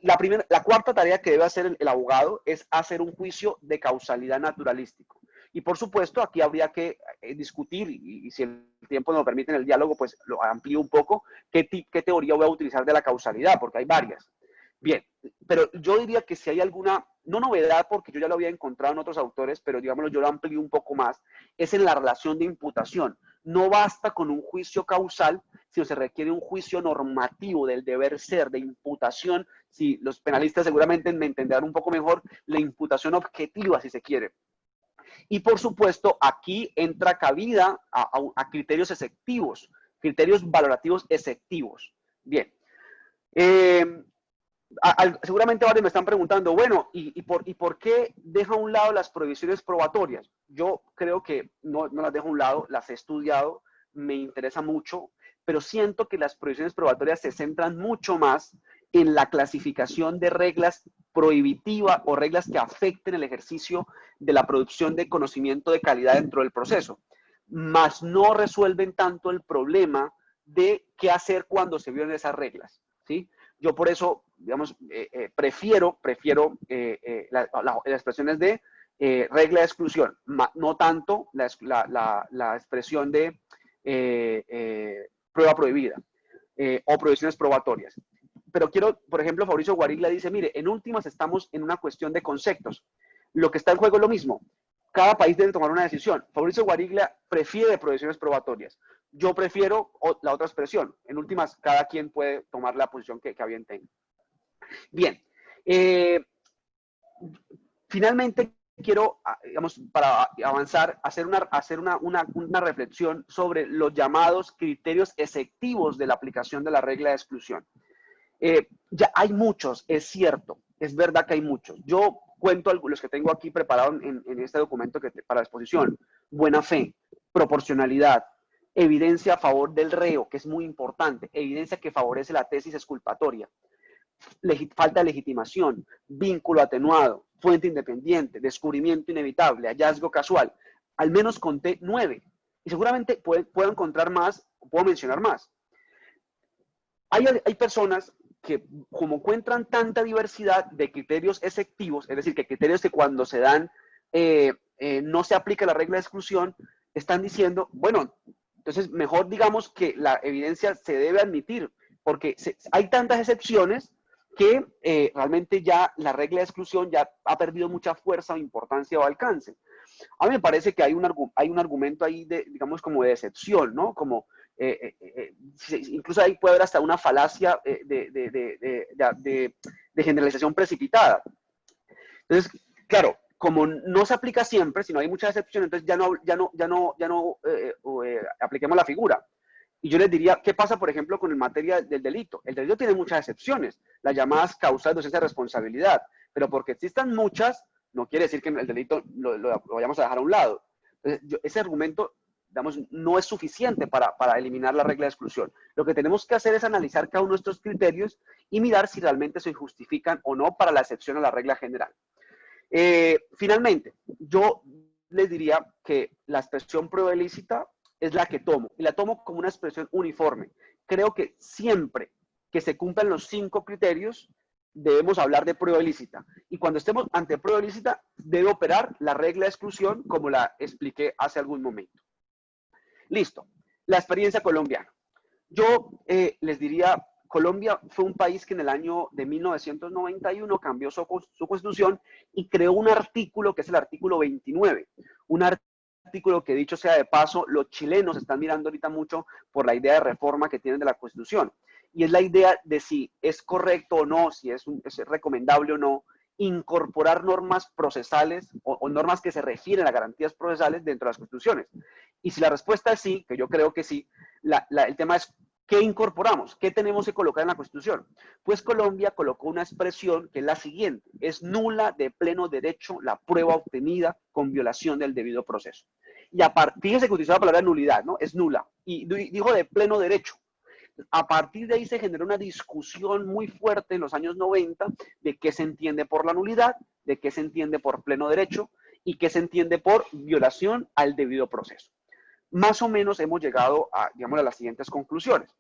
la cuarta tarea que debe hacer el abogado es hacer un juicio de causalidad naturalístico. Y por supuesto, aquí habría que discutir, y si el tiempo nos lo permite en el diálogo, pues lo amplío un poco, qué teoría voy a utilizar de la causalidad, porque hay varias. Bien, pero yo diría que si hay alguna, no novedad, porque yo ya lo había encontrado en otros autores, pero digámoslo, yo lo amplío un poco más, es en la relación de imputación. No basta con un juicio causal, sino se requiere un juicio normativo del deber ser, de imputación, si los penalistas seguramente me entenderán un poco mejor, la imputación objetiva, si se quiere. Y por supuesto, aquí entra cabida a criterios exceptivos, criterios valorativos exceptivos. Bien. Seguramente varios me están preguntando, bueno, ¿y por qué deja a un lado las prohibiciones probatorias? Yo creo que no las dejo a un lado, las he estudiado, me interesa mucho, pero siento que las prohibiciones probatorias se centran mucho más en la clasificación de reglas prohibitivas o reglas que afecten el ejercicio de la producción de conocimiento de calidad dentro del proceso, mas no resuelven tanto el problema de qué hacer cuando se violen esas reglas, ¿sí? Yo por eso, digamos, prefiero las expresiones de regla de exclusión, no tanto la expresión de prueba prohibida o prohibiciones probatorias. Pero quiero, por ejemplo, Fabricio Guariglia dice, mire, en últimas estamos en una cuestión de conceptos. Lo que está en juego es lo mismo. Cada país debe tomar una decisión. Fabricio Guariglia prefiere prohibiciones probatorias. Yo prefiero la otra expresión. En últimas, cada quien puede tomar la posición que a bien tenga. Bien. Finalmente, quiero, digamos, para avanzar, hacer una reflexión sobre los llamados criterios exceptivos de la aplicación de la regla de exclusión. Ya hay muchos, es cierto, es verdad que hay muchos. Yo cuento los que tengo aquí preparados en este documento para exposición. Buena fe, proporcionalidad, evidencia a favor del reo, que es muy importante, evidencia que favorece la tesis exculpatoria, falta de legitimación, vínculo atenuado, fuente independiente, descubrimiento inevitable, hallazgo casual. Al menos conté 9. Y seguramente puedo encontrar más, puedo mencionar más. Hay personas que, como encuentran tanta diversidad de criterios exceptivos, es decir, que criterios que cuando se dan no se aplica la regla de exclusión, están diciendo, bueno, entonces mejor digamos que la evidencia se debe admitir, porque hay tantas excepciones que realmente ya la regla de exclusión ya ha perdido mucha fuerza o importancia o alcance. A mí me parece que hay un argumento ahí, digamos, como de excepción, ¿no? Como, incluso ahí puede haber hasta una falacia de generalización precipitada. Entonces, claro, como no se aplica siempre, sino hay muchas excepciones, entonces ya no apliquemos la figura. Y yo les diría, ¿qué pasa, por ejemplo, con el materia del delito? El delito tiene muchas excepciones, las llamadas causas de ausencia de responsabilidad, pero porque existan muchas, no quiere decir que el delito lo vayamos a dejar a un lado. Entonces, ese argumento, digamos, no es suficiente para eliminar la regla de exclusión. Lo que tenemos que hacer es analizar cada uno de estos criterios y mirar si realmente se justifican o no para la excepción a la regla general. Finalmente, yo les diría que la expresión prueba ilícita es la que tomo, y la tomo como una expresión uniforme. Creo que siempre que se cumplan los 5 criterios, debemos hablar de prueba ilícita. Y cuando estemos ante prueba ilícita, debe operar la regla de exclusión, como la expliqué hace algún momento. Listo. La experiencia colombiana. Yo les diría, Colombia fue un país que en el año de 1991 cambió su constitución y creó un artículo que es el artículo 29. Un artículo que, dicho sea de paso, los chilenos están mirando ahorita mucho por la idea de reforma que tienen de la Constitución. Y es la idea de si es correcto o no, si es recomendable o no, incorporar normas procesales o normas que se refieren a garantías procesales dentro de las constituciones. Y si la respuesta es sí, que yo creo que sí, el tema es ¿qué incorporamos? ¿Qué tenemos que colocar en la Constitución? Pues Colombia colocó una expresión que es la siguiente: es nula de pleno derecho la prueba obtenida con violación del debido proceso. Y fíjense que utilizó la palabra nulidad, ¿no? Es nula. Y dijo de pleno derecho. A partir de ahí se generó una discusión muy fuerte en los años 90 de qué se entiende por la nulidad, de qué se entiende por pleno derecho y qué se entiende por violación al debido proceso. Más o menos hemos llegado digamos, a las siguientes conclusiones.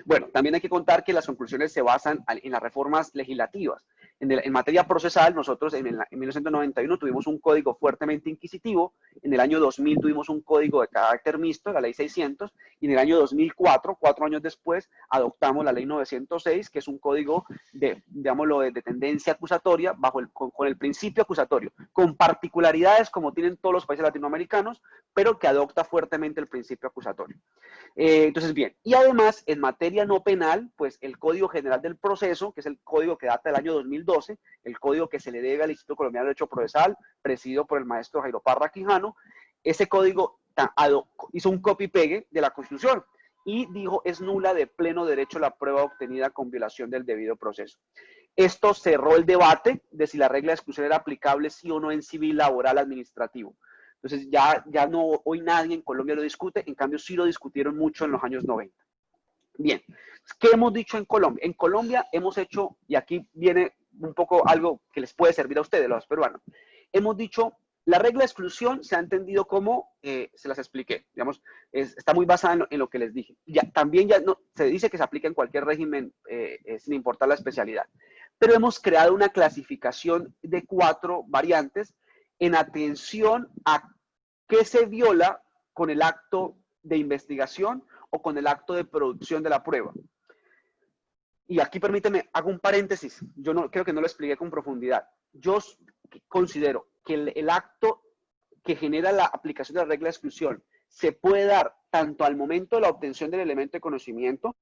Bueno, también hay que contar que las conclusiones se basan en las reformas legislativas. En materia procesal, nosotros en 1991 tuvimos un código fuertemente inquisitivo, en el año 2000 tuvimos un código de carácter mixto, la ley 600, y en el año 2004, 4 años después, adoptamos la ley 906, que es un código digámoslo, de tendencia acusatoria con el principio acusatorio, con particularidades como tienen todos los países latinoamericanos, pero que adopta fuertemente el principio acusatorio. Entonces, bien, y además, en materia no penal, pues el Código General del Proceso, que es el código que data del año 2012, el código que se le debe al Instituto Colombiano de Derecho Procesal, presidido por el maestro Jairo Parra Quijano, ese código hizo un copy-pegue de la Constitución y dijo, es nula de pleno derecho la prueba obtenida con violación del debido proceso. Esto cerró el debate de si la regla de exclusión era aplicable sí o no en civil, laboral, administrativo. Entonces ya no, hoy nadie en Colombia lo discute, en cambio sí lo discutieron mucho en los años 90. Bien, ¿qué hemos dicho en Colombia? En Colombia hemos hecho, y aquí viene un poco algo que les puede servir a ustedes, los peruanos, hemos dicho, la regla de exclusión se ha entendido como, se las expliqué, digamos, está muy basada en lo que les dije. También ya no, se dice que se aplica en cualquier régimen sin importar la especialidad, pero hemos creado una clasificación de 4 variantes en atención a qué se viola con el acto de investigación o con el acto de producción de la prueba. Y aquí permíteme, hago un paréntesis, yo no, creo que no lo expliqué con profundidad. Yo considero que el acto que genera la aplicación de la regla de exclusión se puede dar tanto al momento de la obtención del elemento de conocimiento.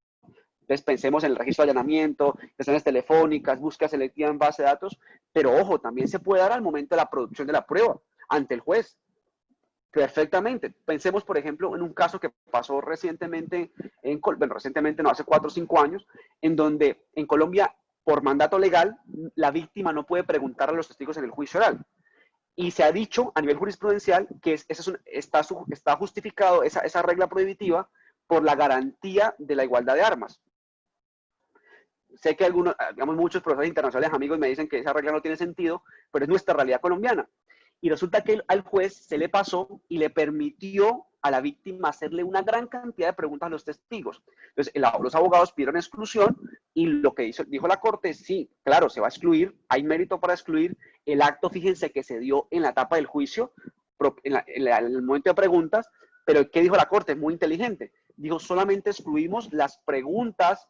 Entonces pensemos en el registro de allanamiento, sesiones telefónicas, búsqueda selectiva en base de datos, pero ojo, también se puede dar al momento de la producción de la prueba ante el juez. Perfectamente. Pensemos, por ejemplo, en un caso que pasó recientemente, recientemente no, hace 4 o 5 años, en donde en Colombia, por mandato legal, la víctima no puede preguntar a los testigos en el juicio oral. Y se ha dicho a nivel jurisprudencial que está justificado esa regla prohibitiva por la garantía de la igualdad de armas. Sé que muchos profesores internacionales amigos me dicen que esa regla no tiene sentido, pero es nuestra realidad colombiana. Y resulta que al juez se le pasó y le permitió a la víctima hacerle una gran cantidad de preguntas a los testigos. Entonces, los abogados pidieron exclusión y lo que dijo la Corte, sí, claro, se va a excluir, hay mérito para excluir el acto, fíjense, que se dio en la etapa del juicio, en el momento de preguntas, pero ¿qué dijo la Corte? Muy inteligente. Dijo, solamente excluimos las preguntas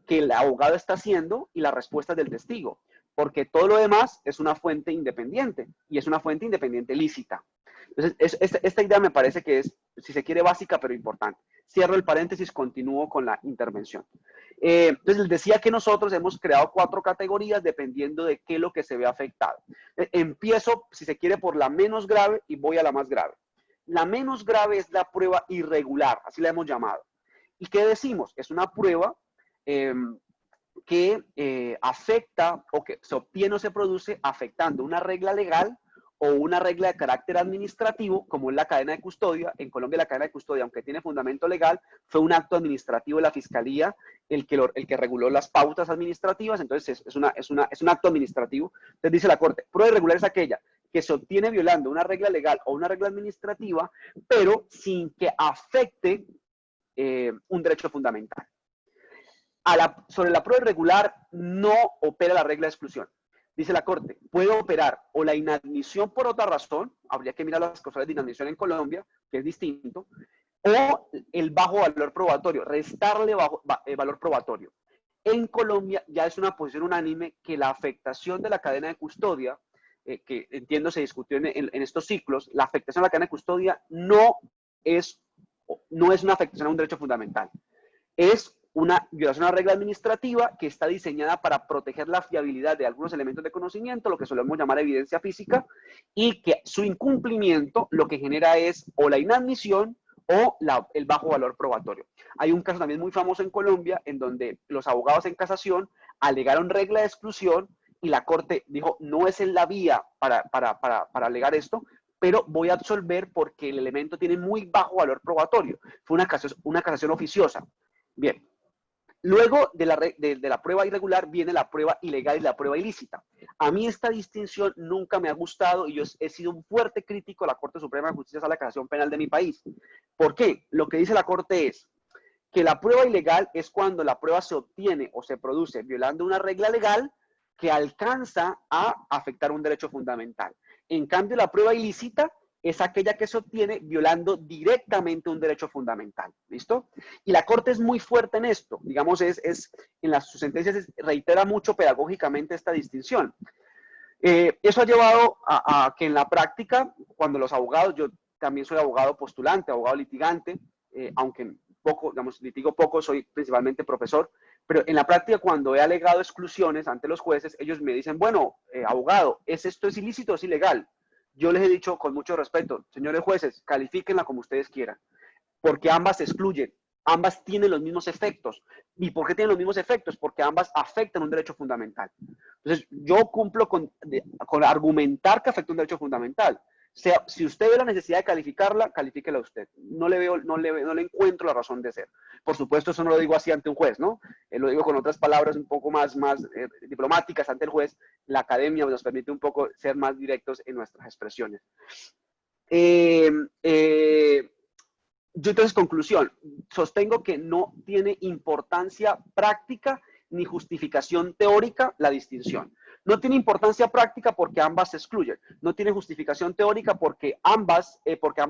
que el abogado está haciendo y las respuestas del testigo, porque todo lo demás es una fuente independiente y es una fuente independiente lícita. Entonces, esta idea me parece que es, si se quiere, básica, pero importante. Cierro el paréntesis, continúo con la intervención. Entonces, les decía que nosotros hemos creado 4 categorías dependiendo de qué es lo que se ve afectado. Empiezo, si se quiere, por la menos grave y voy a la más grave. La menos grave es la prueba irregular, así la hemos llamado. ¿Y qué decimos? Es una prueba que afecta o que se obtiene o se produce afectando una regla legal o una regla de carácter administrativo, como es la cadena de custodia. En Colombia la cadena de custodia, aunque tiene fundamento legal, fue un acto administrativo de la Fiscalía el que reguló las pautas administrativas, entonces es un acto administrativo. Entonces dice la Corte, prueba irregular es aquella que se obtiene violando una regla legal o una regla administrativa, pero sin que afecte un derecho fundamental. Sobre la prueba irregular no opera la regla de exclusión. Dice la Corte, puede operar o la inadmisión por otra razón, habría que mirar las causales de inadmisión en Colombia, que es distinto, o el bajo valor probatorio, restarle valor probatorio. En Colombia ya es una posición unánime que la afectación de la cadena de custodia, que entiendo se discutió en estos ciclos, la afectación a la cadena de custodia no es una afectación a un derecho fundamental. Es una violación a una regla administrativa que está diseñada para proteger la fiabilidad de algunos elementos de conocimiento, lo que solemos llamar evidencia física, y que su incumplimiento lo que genera es o la inadmisión o el bajo valor probatorio. Hay un caso también muy famoso en Colombia en donde los abogados en casación alegaron regla de exclusión y la Corte dijo, no es en la vía para alegar esto, pero voy a absolver porque el elemento tiene muy bajo valor probatorio. Fue una casación oficiosa. Bien. Luego de la prueba irregular viene la prueba ilegal y la prueba ilícita. A mí esta distinción nunca me ha gustado y yo he sido un fuerte crítico a la Corte Suprema de Justicia a la Casación Penal de mi país. ¿Por qué? Lo que dice la Corte es que la prueba ilegal es cuando la prueba se obtiene o se produce violando una regla legal, que alcanza a afectar un derecho fundamental. En cambio, la prueba ilícita es aquella que se obtiene violando directamente un derecho fundamental. ¿Listo? Y la Corte es muy fuerte en esto. Digamos, en sus sentencias reitera mucho pedagógicamente esta distinción. Eso ha llevado a que en la práctica, cuando los abogados, yo también soy abogado postulante, abogado litigante, aunque poco, digamos, litigo poco, soy principalmente profesor, pero en la práctica cuando he alegado exclusiones ante los jueces, ellos me dicen, bueno, abogado, ¿esto es ilícito o es ilegal? Yo les he dicho con mucho respeto, señores jueces, califíquenla como ustedes quieran, porque ambas se excluyen, ambas tienen los mismos efectos. ¿Y por qué tienen los mismos efectos? Porque ambas afectan un derecho fundamental. Entonces, yo cumplo con argumentar que afecta un derecho fundamental. O sea, si usted ve la necesidad de calificarla, califíquela usted. No le encuentro la razón de ser. Por supuesto, eso no lo digo así ante un juez, ¿no? Lo digo con otras palabras un poco más diplomáticas ante el juez. La academia nos permite un poco ser más directos en nuestras expresiones. Yo entonces, conclusión, sostengo que no tiene importancia práctica ni justificación teórica la distinción. No tiene importancia práctica porque ambas se excluyen. No tiene justificación teórica porque ambas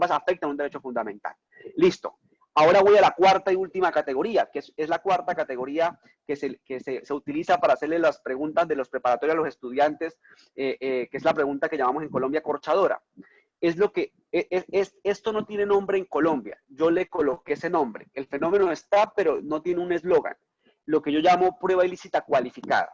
afectan un derecho fundamental. Listo. Ahora voy a la cuarta y última categoría, que es la cuarta categoría que se utiliza para hacerle las preguntas de los preparatorios a los estudiantes, que es la pregunta que llamamos en Colombia corchadora. Esto no tiene nombre en Colombia. Yo le coloqué ese nombre. El fenómeno está, pero no tiene un eslogan. Lo que yo llamo prueba ilícita cualificada.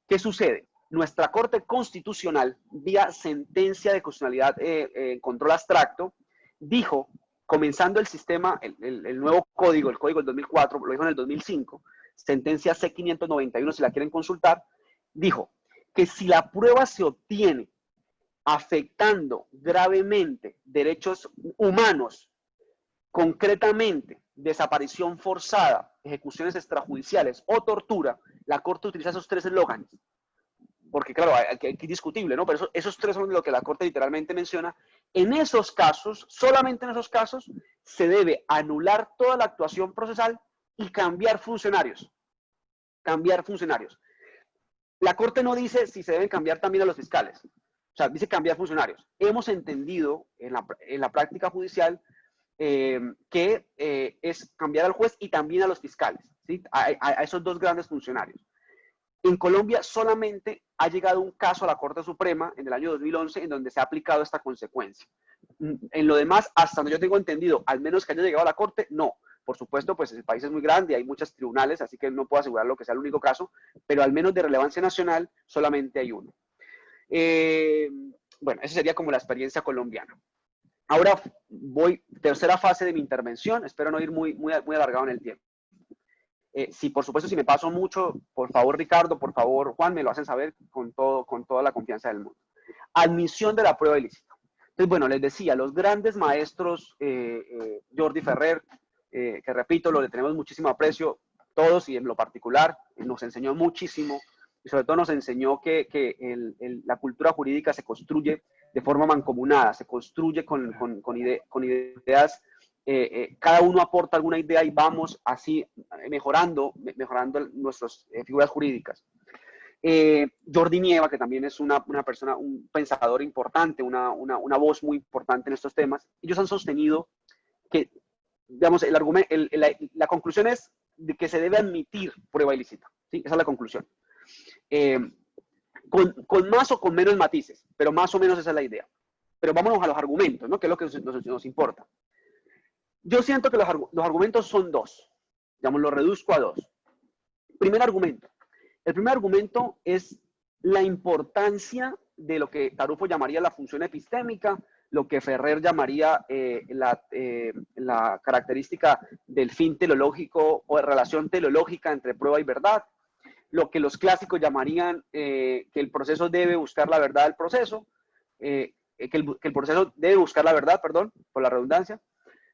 ¿Qué sucede? Nuestra Corte Constitucional, vía sentencia de constitucionalidad en control abstracto, dijo, comenzando el sistema, el nuevo código, el código del 2004, lo dijo en el 2005, sentencia C591, si la quieren consultar, dijo que si la prueba se obtiene afectando gravemente derechos humanos, concretamente desaparición forzada, ejecuciones extrajudiciales o tortura, la Corte utiliza esos tres eslóganes. Porque claro, aquí es discutible, ¿no? Pero esos tres son lo que la Corte literalmente menciona. En esos casos, solamente en esos casos, se debe anular toda la actuación procesal y cambiar funcionarios. Cambiar funcionarios. La Corte no dice si se deben cambiar también a los fiscales. O sea, dice cambiar funcionarios. Hemos entendido en la práctica judicial que es cambiar al juez y también a los fiscales, ¿sí? A esos dos grandes funcionarios. En Colombia solamente ha llegado un caso a la Corte Suprema en el año 2011 en donde se ha aplicado esta consecuencia. En lo demás, hasta donde yo tengo entendido, al menos que haya llegado a la Corte, no. Por supuesto, pues el país es muy grande y hay muchos tribunales, así que no puedo asegurar lo que sea el único caso, pero al menos de relevancia nacional solamente hay uno. Bueno, esa sería como la experiencia colombiana. Ahora voy, tercera fase de mi intervención, espero no ir muy alargado en el tiempo. Si por supuesto, si me paso mucho, por favor Ricardo, por favor Juan, me lo hacen saber con toda la confianza del mundo. Admisión de la prueba ilícita. Entonces, bueno, les decía, los grandes maestros, Jordi Ferrer, que repito, le tenemos muchísimo aprecio, todos y en lo particular, nos enseñó muchísimo, y sobre todo nos enseñó que la cultura jurídica se construye de forma mancomunada, se construye con ideas, cada uno aporta alguna idea y vamos así mejorando nuestras figuras jurídicas. Jordi Nieva, que también es una persona, un pensador importante, una voz muy importante en estos temas, ellos han sostenido que, digamos, la conclusión es de que se debe admitir prueba ilícita, ¿sí? Esa es la conclusión. Con más o con menos matices, pero más o menos esa es la idea. Pero vámonos a los argumentos, ¿no? Que es lo que nos importa. Yo siento que los argumentos son dos. Digamos, los reduzco a dos. Primer argumento. El primer argumento es la importancia de lo que Tarufo llamaría la función epistémica, lo que Ferrer llamaría la característica del fin teleológico o de relación teleológica entre prueba y verdad, lo que los clásicos llamarían que el proceso debe buscar la verdad del proceso, que el proceso debe buscar la verdad, perdón, por la redundancia.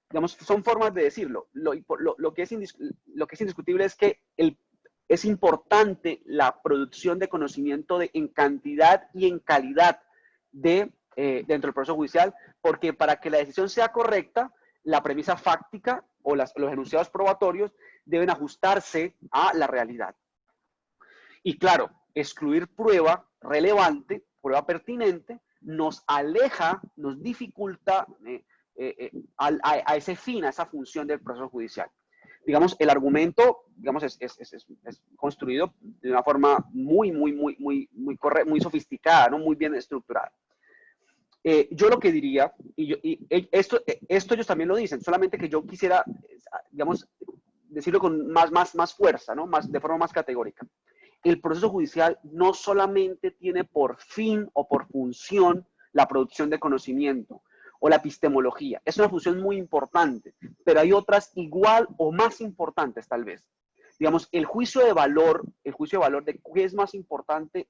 Digamos, son formas de decirlo. Lo que es indiscutible es que es importante la producción de conocimiento en cantidad y en calidad dentro del proceso judicial, porque para que la decisión sea correcta, la premisa fáctica o los enunciados probatorios deben ajustarse a la realidad. Y claro, excluir prueba relevante, prueba pertinente, nos aleja, nos dificulta a ese fin, a esa función del proceso judicial. Digamos, el argumento, digamos, es construido de una forma muy sofisticada, ¿no? Muy bien estructurada. Yo lo que diría, esto ellos también lo dicen, solamente que yo quisiera, digamos, decirlo con más fuerza, ¿no? De forma más categórica. El proceso judicial no solamente tiene por fin o por función la producción de conocimiento o la epistemología. Es una función muy importante, pero hay otras igual o más importantes tal vez. Digamos, el juicio de valor de qué es más importante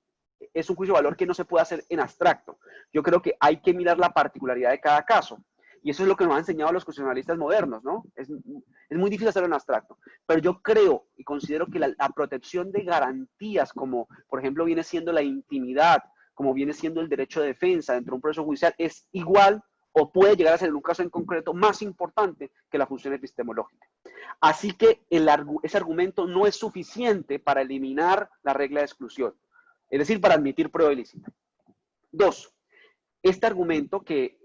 es un juicio de valor que no se puede hacer en abstracto. Yo creo que hay que mirar la particularidad de cada caso. Y eso es lo que nos han enseñado los constitucionalistas modernos, ¿no? Es muy difícil hacerlo en abstracto. Pero yo creo y considero que la protección de garantías, como por ejemplo viene siendo la intimidad, como viene siendo el derecho de defensa dentro de un proceso judicial, es igual o puede llegar a ser en un caso en concreto más importante que la función epistemológica. Así que ese argumento no es suficiente para eliminar la regla de exclusión, es decir, para admitir prueba ilícita. Dos, este argumento que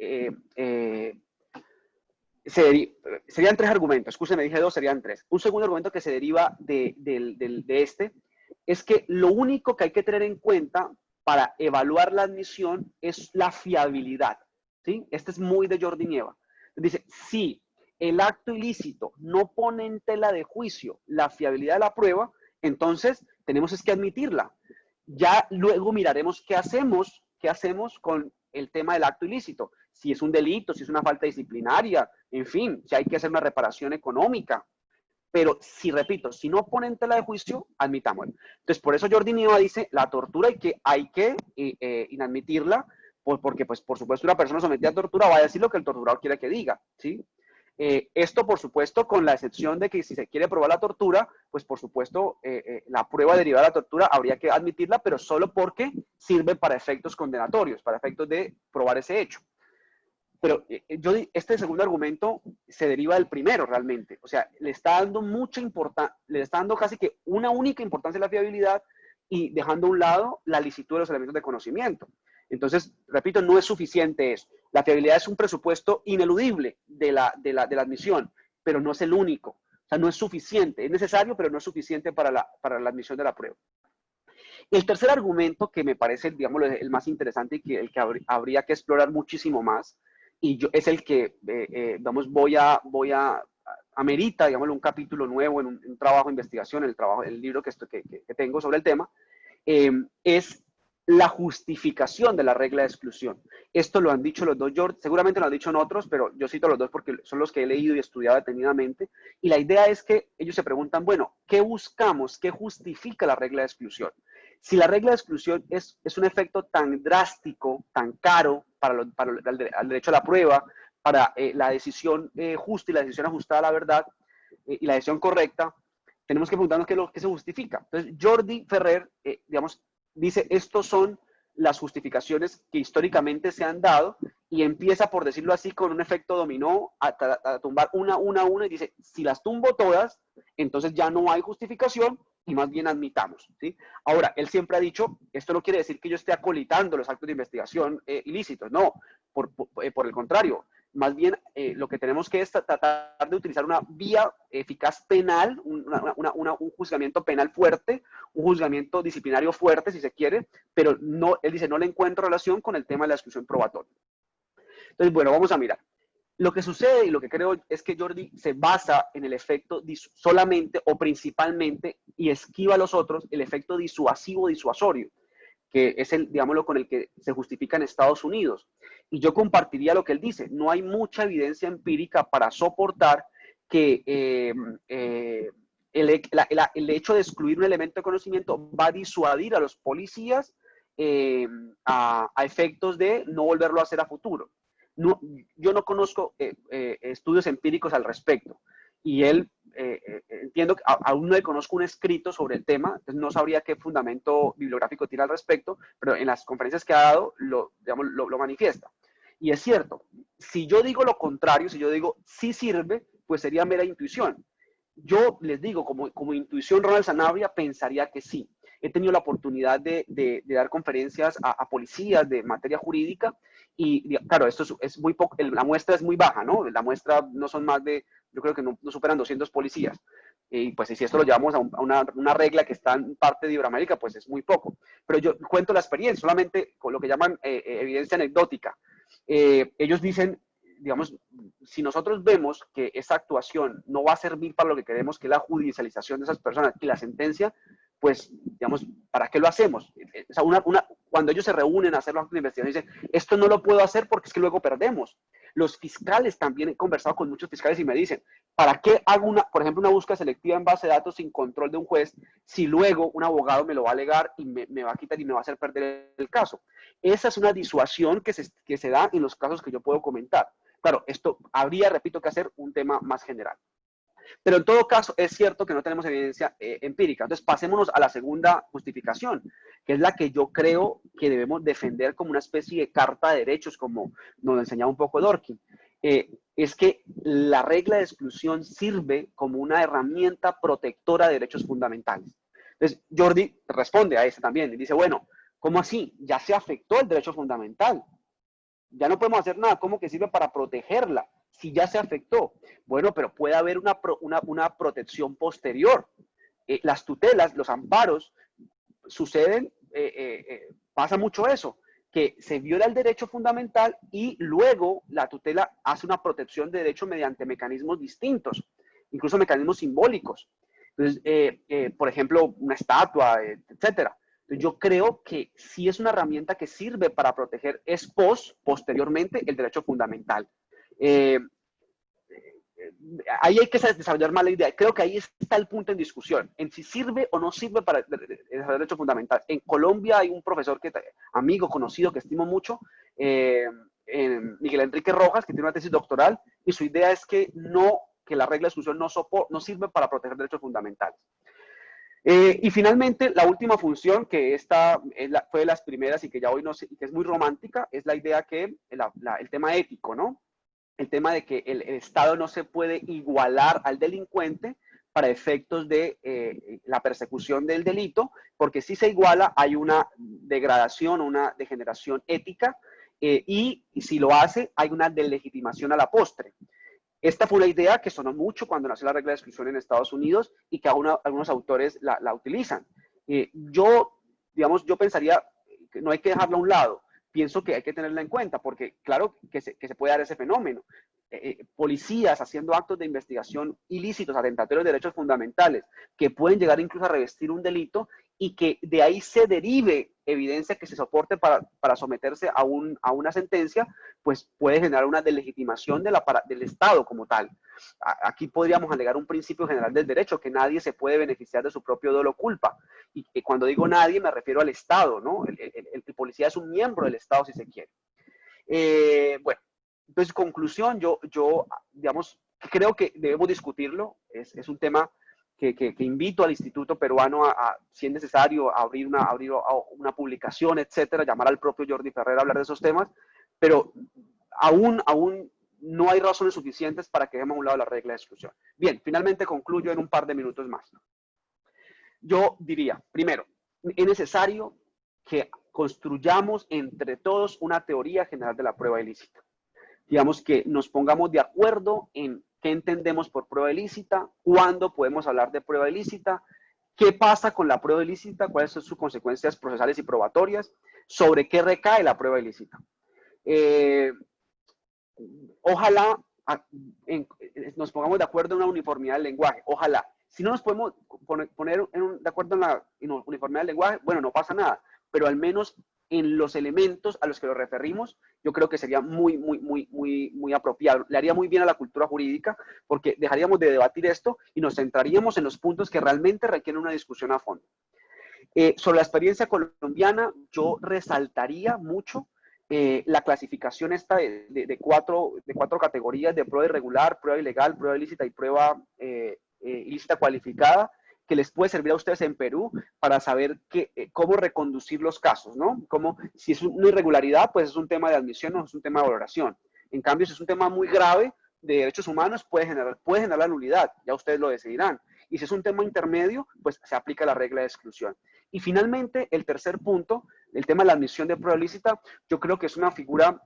serían tres argumentos, escúcheme, dije dos, serían tres. Un segundo argumento que se deriva de este es que lo único que hay que tener en cuenta para evaluar la admisión es la fiabilidad, ¿sí? Este es muy de Jordi Nieva. Dice, si el acto ilícito no pone en tela de juicio la fiabilidad de la prueba, entonces tenemos que admitirla. Ya luego miraremos qué hacemos con el tema del acto ilícito. Si es un delito, si es una falta disciplinaria, en fin, si hay que hacer una reparación económica. Pero si, repito, si no pone en tela de juicio, admitámoslo. Entonces, por eso Jordi Nieva dice, la tortura hay que inadmitirla, porque, pues, por supuesto, una persona sometida a tortura va a decir lo que el torturador quiere que diga, ¿sí? Esto, por supuesto, con la excepción de que si se quiere probar la tortura, pues, por supuesto, la prueba derivada de la tortura habría que admitirla, pero solo porque sirve para efectos condenatorios, para efectos de probar ese hecho. Pero este segundo argumento se deriva del primero realmente. O sea, le está dando mucha importancia, le está dando casi que una única importancia a la fiabilidad y dejando a un lado la licitud de los elementos de conocimiento. Entonces, repito, no es suficiente eso. La fiabilidad es un presupuesto ineludible de la admisión, pero no es el único. O sea, no es suficiente. Es necesario, pero no es suficiente para la admisión de la prueba. El tercer argumento, que me parece, digamos, el más interesante y el que habría que explorar muchísimo más, y es el que, digamos, amerita, digamos, un capítulo nuevo en un trabajo de investigación, el libro que tengo sobre el tema, es la justificación de la regla de exclusión. Esto lo han dicho los dos, seguramente lo han dicho en otros, pero yo cito los dos porque son los que he leído y estudiado detenidamente. Y la idea es que ellos se preguntan, bueno, ¿qué buscamos? ¿Qué justifica la regla de exclusión? Si la regla de exclusión es un efecto tan drástico, tan caro para el derecho a la prueba, para la decisión justa y la decisión ajustada a la verdad y la decisión correcta, tenemos que preguntarnos qué se justifica. Entonces, Jordi Ferrer, digamos, dice, estos son las justificaciones que históricamente se han dado y empieza, por decirlo así, con un efecto dominó a tumbar una y dice, si las tumbo todas, entonces ya no hay justificación y más bien admitamos, ¿sí? Ahora, él siempre ha dicho, esto no quiere decir que yo esté acolitando los actos de investigación ilícitos, no, por el contrario, más bien lo que tenemos que es tratar de utilizar una vía eficaz penal, un juzgamiento penal fuerte, un juzgamiento disciplinario fuerte, si se quiere, pero no, él dice, no le encuentro relación con el tema de la exclusión probatoria. Entonces, bueno, vamos a mirar. Lo que sucede y lo que creo es que Jordi se basa en el efecto solamente o principalmente y esquiva a los otros el efecto disuasivo-disuasorio, que es digámoslo, con el que se justifica en Estados Unidos. Y yo compartiría lo que él dice. No hay mucha evidencia empírica para soportar que el hecho de excluir un elemento de conocimiento va a disuadir a los policías a efectos de no volverlo a hacer a futuro. No, yo no conozco estudios empíricos al respecto. Y él, entiendo que aún no le conozco un escrito sobre el tema, entonces no sabría qué fundamento bibliográfico tiene al respecto, pero en las conferencias que ha dado lo manifiesta. Y es cierto, si yo digo lo contrario, si yo digo sí sirve, pues sería mera intuición. Yo les digo, como intuición, Ronald Sanabria pensaría que sí. he tenido la oportunidad de dar conferencias a policías de materia jurídica y claro, esto es muy poco, la muestra es muy baja, ¿no? La muestra no son más de, yo creo que no superan 200 policías. Y pues si esto lo llevamos a una regla que está en parte de Iberoamérica, pues es muy poco. Pero yo cuento la experiencia, solamente con lo que llaman evidencia anecdótica. Ellos dicen, digamos, si nosotros vemos que esa actuación no va a servir para lo que queremos, que es la judicialización de esas personas y la sentencia, pues, digamos, ¿para qué lo hacemos? O sea, cuando ellos se reúnen a hacer los actos de investigación, dicen, esto no lo puedo hacer porque es que luego perdemos. Los fiscales también, he conversado con muchos fiscales y me dicen, ¿para qué hago, por ejemplo, una búsqueda selectiva en base de datos sin control de un juez si luego un abogado me lo va a alegar y me va a quitar y me va a hacer perder el caso? Esa es una disuasión que se da en los casos que yo puedo comentar. Claro, esto habría, repito, que hacer un tema más general. Pero en todo caso, es cierto que no tenemos evidencia empírica. Entonces, pasémonos a la segunda justificación, que es la que yo creo que debemos defender como una especie de carta de derechos, como nos enseñaba un poco Dworkin. Es que la regla de exclusión sirve como una herramienta protectora de derechos fundamentales. Entonces, Jordi responde a eso también y dice, bueno, ¿cómo así? Ya se afectó el derecho fundamental. Ya no podemos hacer nada. ¿Cómo que sirve para protegerla? Si ya se afectó. Bueno, pero puede haber una protección posterior. Las tutelas, los amparos, suceden, pasa mucho eso, que se viola el derecho fundamental y luego la tutela hace una protección de derecho mediante mecanismos distintos, incluso mecanismos simbólicos. Entonces, por ejemplo, una estatua, etcétera. Yo creo que sí es una herramienta que sirve para proteger posteriormente, el derecho fundamental. Ahí hay que desarrollar más la idea. Creo que ahí está el punto en discusión, en si sirve o no sirve para el derecho fundamental. En Colombia hay un profesor, amigo, conocido, que estimo mucho, Miguel Enrique Rojas, que tiene una tesis doctoral, y su idea es que la regla de exclusión no sirve para proteger derechos fundamentales. Y finalmente, la última función, que esta fue de las primeras y que ya hoy no sé, y que es muy romántica, es la idea que el tema ético, ¿no? El tema de que el Estado no se puede igualar al delincuente para efectos de la persecución del delito, porque si se iguala hay una degradación, una degeneración ética, y si lo hace hay una delegitimación a la postre. Esta fue una idea que sonó mucho cuando nació la regla de exclusión en Estados Unidos y que algunos autores la utilizan. Yo pensaría que no hay que dejarla a un lado. Pienso que hay que tenerla en cuenta porque, claro, que se puede dar ese fenómeno. Policías haciendo actos de investigación ilícitos, atentatorios de derechos fundamentales, que pueden llegar incluso a revestir un delito y que de ahí se derive evidencia que se soporte para someterse a una sentencia, pues puede generar una delegitimación del Estado como tal. Aquí podríamos alegar un principio general del derecho, que nadie se puede beneficiar de su propio dolo o culpa. Y cuando digo nadie, me refiero al Estado, ¿no? El policía es un miembro del Estado, si se quiere. Bueno, entonces, conclusión, yo digamos, creo que debemos discutirlo. Es un tema que invito al Instituto Peruano si es necesario, a abrir una publicación, etcétera, llamar al propio Jordi Ferrer a hablar de esos temas, pero aún no hay razones suficientes para que dejemos a un lado la regla de exclusión. Bien, finalmente concluyo en un par de minutos más. Yo diría, primero, es necesario que construyamos entre todos una teoría general de la prueba ilícita. Digamos que nos pongamos de acuerdo en qué entendemos por prueba ilícita, cuándo podemos hablar de prueba ilícita, qué pasa con la prueba ilícita, cuáles son sus consecuencias procesales y probatorias, sobre qué recae la prueba ilícita. Ojalá nos pongamos de acuerdo en una uniformidad del lenguaje, ojalá. Si no nos podemos poner de acuerdo en la uniformidad del lenguaje, bueno, no pasa nada, pero al menos en los elementos a los que lo referimos, yo creo que sería muy apropiado. Le haría muy bien a la cultura jurídica, porque dejaríamos de debatir esto y nos centraríamos en los puntos que realmente requieren una discusión a fondo. Sobre la experiencia colombiana, yo resaltaría mucho la clasificación esta de cuatro categorías de prueba irregular, prueba ilegal, prueba ilícita y prueba ilícita cualificada, que les puede servir a ustedes en Perú para saber cómo reconducir los casos, ¿no? Si es una irregularidad, pues es un tema de admisión, no es un tema de valoración. En cambio, si es un tema muy grave de derechos humanos, puede generar la nulidad, ya ustedes lo decidirán. Y si es un tema intermedio, pues se aplica la regla de exclusión. Y finalmente, el tercer punto, el tema de la admisión de prueba ilícita, yo creo que es una figura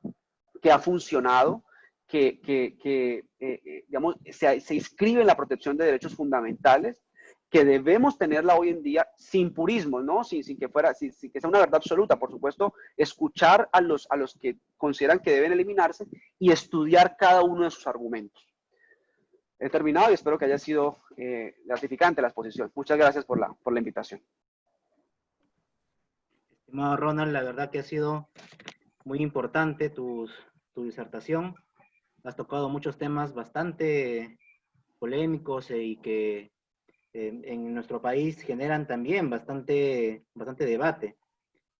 que ha funcionado, digamos, se inscribe en la protección de derechos fundamentales, que debemos tenerla hoy en día sin purismo, ¿no? Sin que sea una verdad absoluta, por supuesto, escuchar a los que consideran que deben eliminarse y estudiar cada uno de sus argumentos. He terminado y espero que haya sido gratificante la exposición. Muchas gracias por la invitación. Estimado Ronald, la verdad que ha sido muy importante tu disertación. Has tocado muchos temas bastante polémicos y que en nuestro país generan también bastante debate.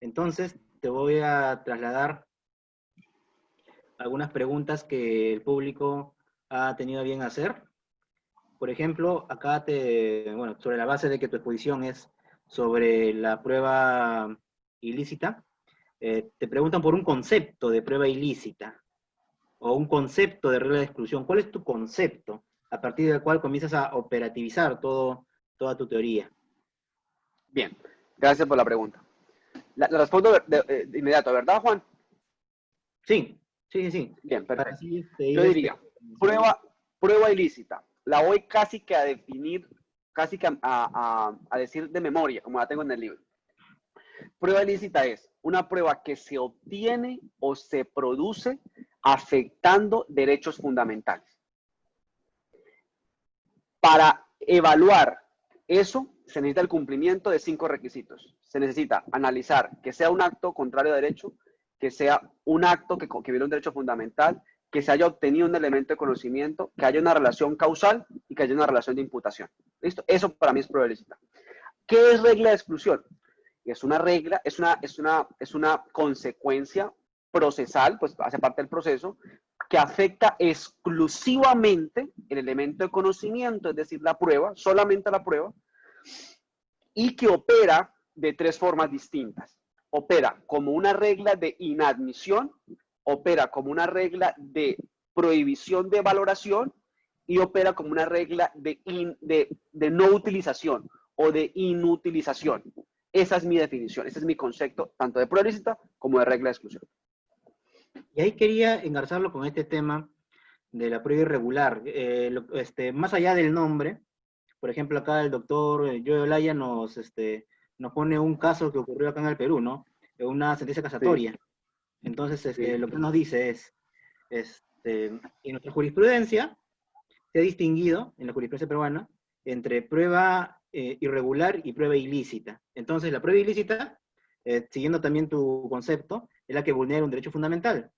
Entonces, te voy a trasladar algunas preguntas que el público ha tenido a bien hacer. Por ejemplo, acá bueno, sobre la base de que tu exposición es sobre la prueba ilícita, te preguntan por un concepto de prueba ilícita o un concepto de regla de exclusión. ¿Cuál es tu concepto a partir del cual comienzas a operativizar toda tu teoría? Bien, gracias por la pregunta. La respondo de inmediato, ¿verdad, Juan? Sí, sí, sí, sí. Bien, Para perfecto. así Yo diría, prueba ilícita. La voy casi que a definir, casi que a decir de memoria, como la tengo en el libro. Prueba ilícita es una prueba que se obtiene o se produce afectando derechos fundamentales. Para evaluar eso, se necesita el cumplimiento de 5 requisitos. Se necesita analizar que sea un acto contrario a derecho, que sea un acto que viola un derecho fundamental, que se haya obtenido un elemento de conocimiento, que haya una relación causal y que haya una relación de imputación. ¿Listo? Eso para mí es prueba ilícita. ¿Qué es regla de exclusión? Es una regla, es una consecuencia procesal, pues hace parte del proceso, que afecta exclusivamente el elemento de conocimiento, es decir, la prueba, solamente la prueba, y que opera de 3 formas distintas. Opera como una regla de inadmisión, opera como una regla de prohibición de valoración y opera como una regla de no utilización o de inutilización. Esa es mi definición, ese es mi concepto tanto de prueba ilícita como de regla de exclusión. Y ahí quería engarzarlo con este tema de la prueba irregular. Más allá del nombre, por ejemplo, acá el doctor Joe Olaya nos pone un caso que ocurrió acá en el Perú, ¿no? Una sentencia casatoria. Sí. Entonces, Sí. lo que nos dice es, en nuestra jurisprudencia se ha distinguido, en la jurisprudencia peruana, entre prueba irregular y prueba ilícita. Entonces, la prueba ilícita, siguiendo también tu concepto, es la que vulnera un derecho fundamental.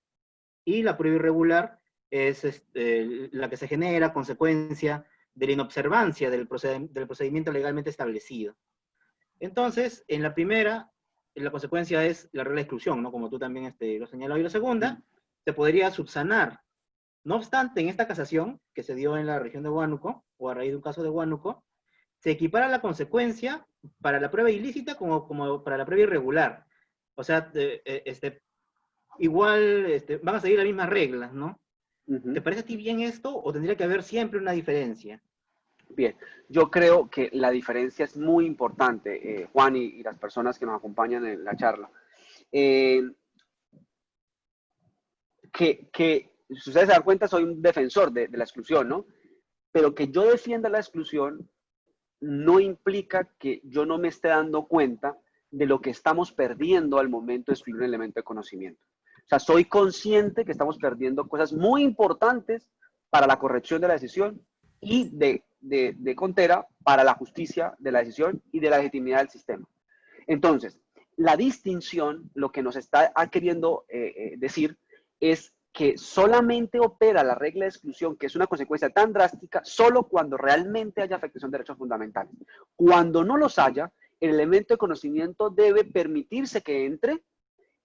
Y la prueba irregular es la que se genera a consecuencia de la inobservancia del procedimiento legalmente establecido. Entonces, en la primera, la consecuencia es la regla de exclusión, ¿no? Como tú también lo señalabas. Y la segunda, se podría subsanar. No obstante, en esta casación que se dio en la región de Huánuco, o a raíz de un caso de Huánuco, se equipara la consecuencia para la prueba ilícita como para la prueba irregular. O sea, igual van a seguir las mismas reglas, ¿no? ¿Te parece a ti bien esto o tendría que haber siempre una diferencia? Bien, yo creo que la diferencia es muy importante, Juan y las personas que nos acompañan en la charla. Si ustedes se dan cuenta, soy un defensor de la exclusión, ¿no? Pero que yo defienda la exclusión no implica que yo no me esté dando cuenta de lo que estamos perdiendo al momento de excluir un elemento de conocimiento. O sea, soy consciente que estamos perdiendo cosas muy importantes para la corrección de la decisión y de contera para la justicia de la decisión y de la legitimidad del sistema. Entonces, la distinción, lo que nos está queriendo decir es que solamente opera la regla de exclusión, que es una consecuencia tan drástica, solo cuando realmente haya afectación de derechos fundamentales. Cuando no los haya, el elemento de conocimiento debe permitirse que entre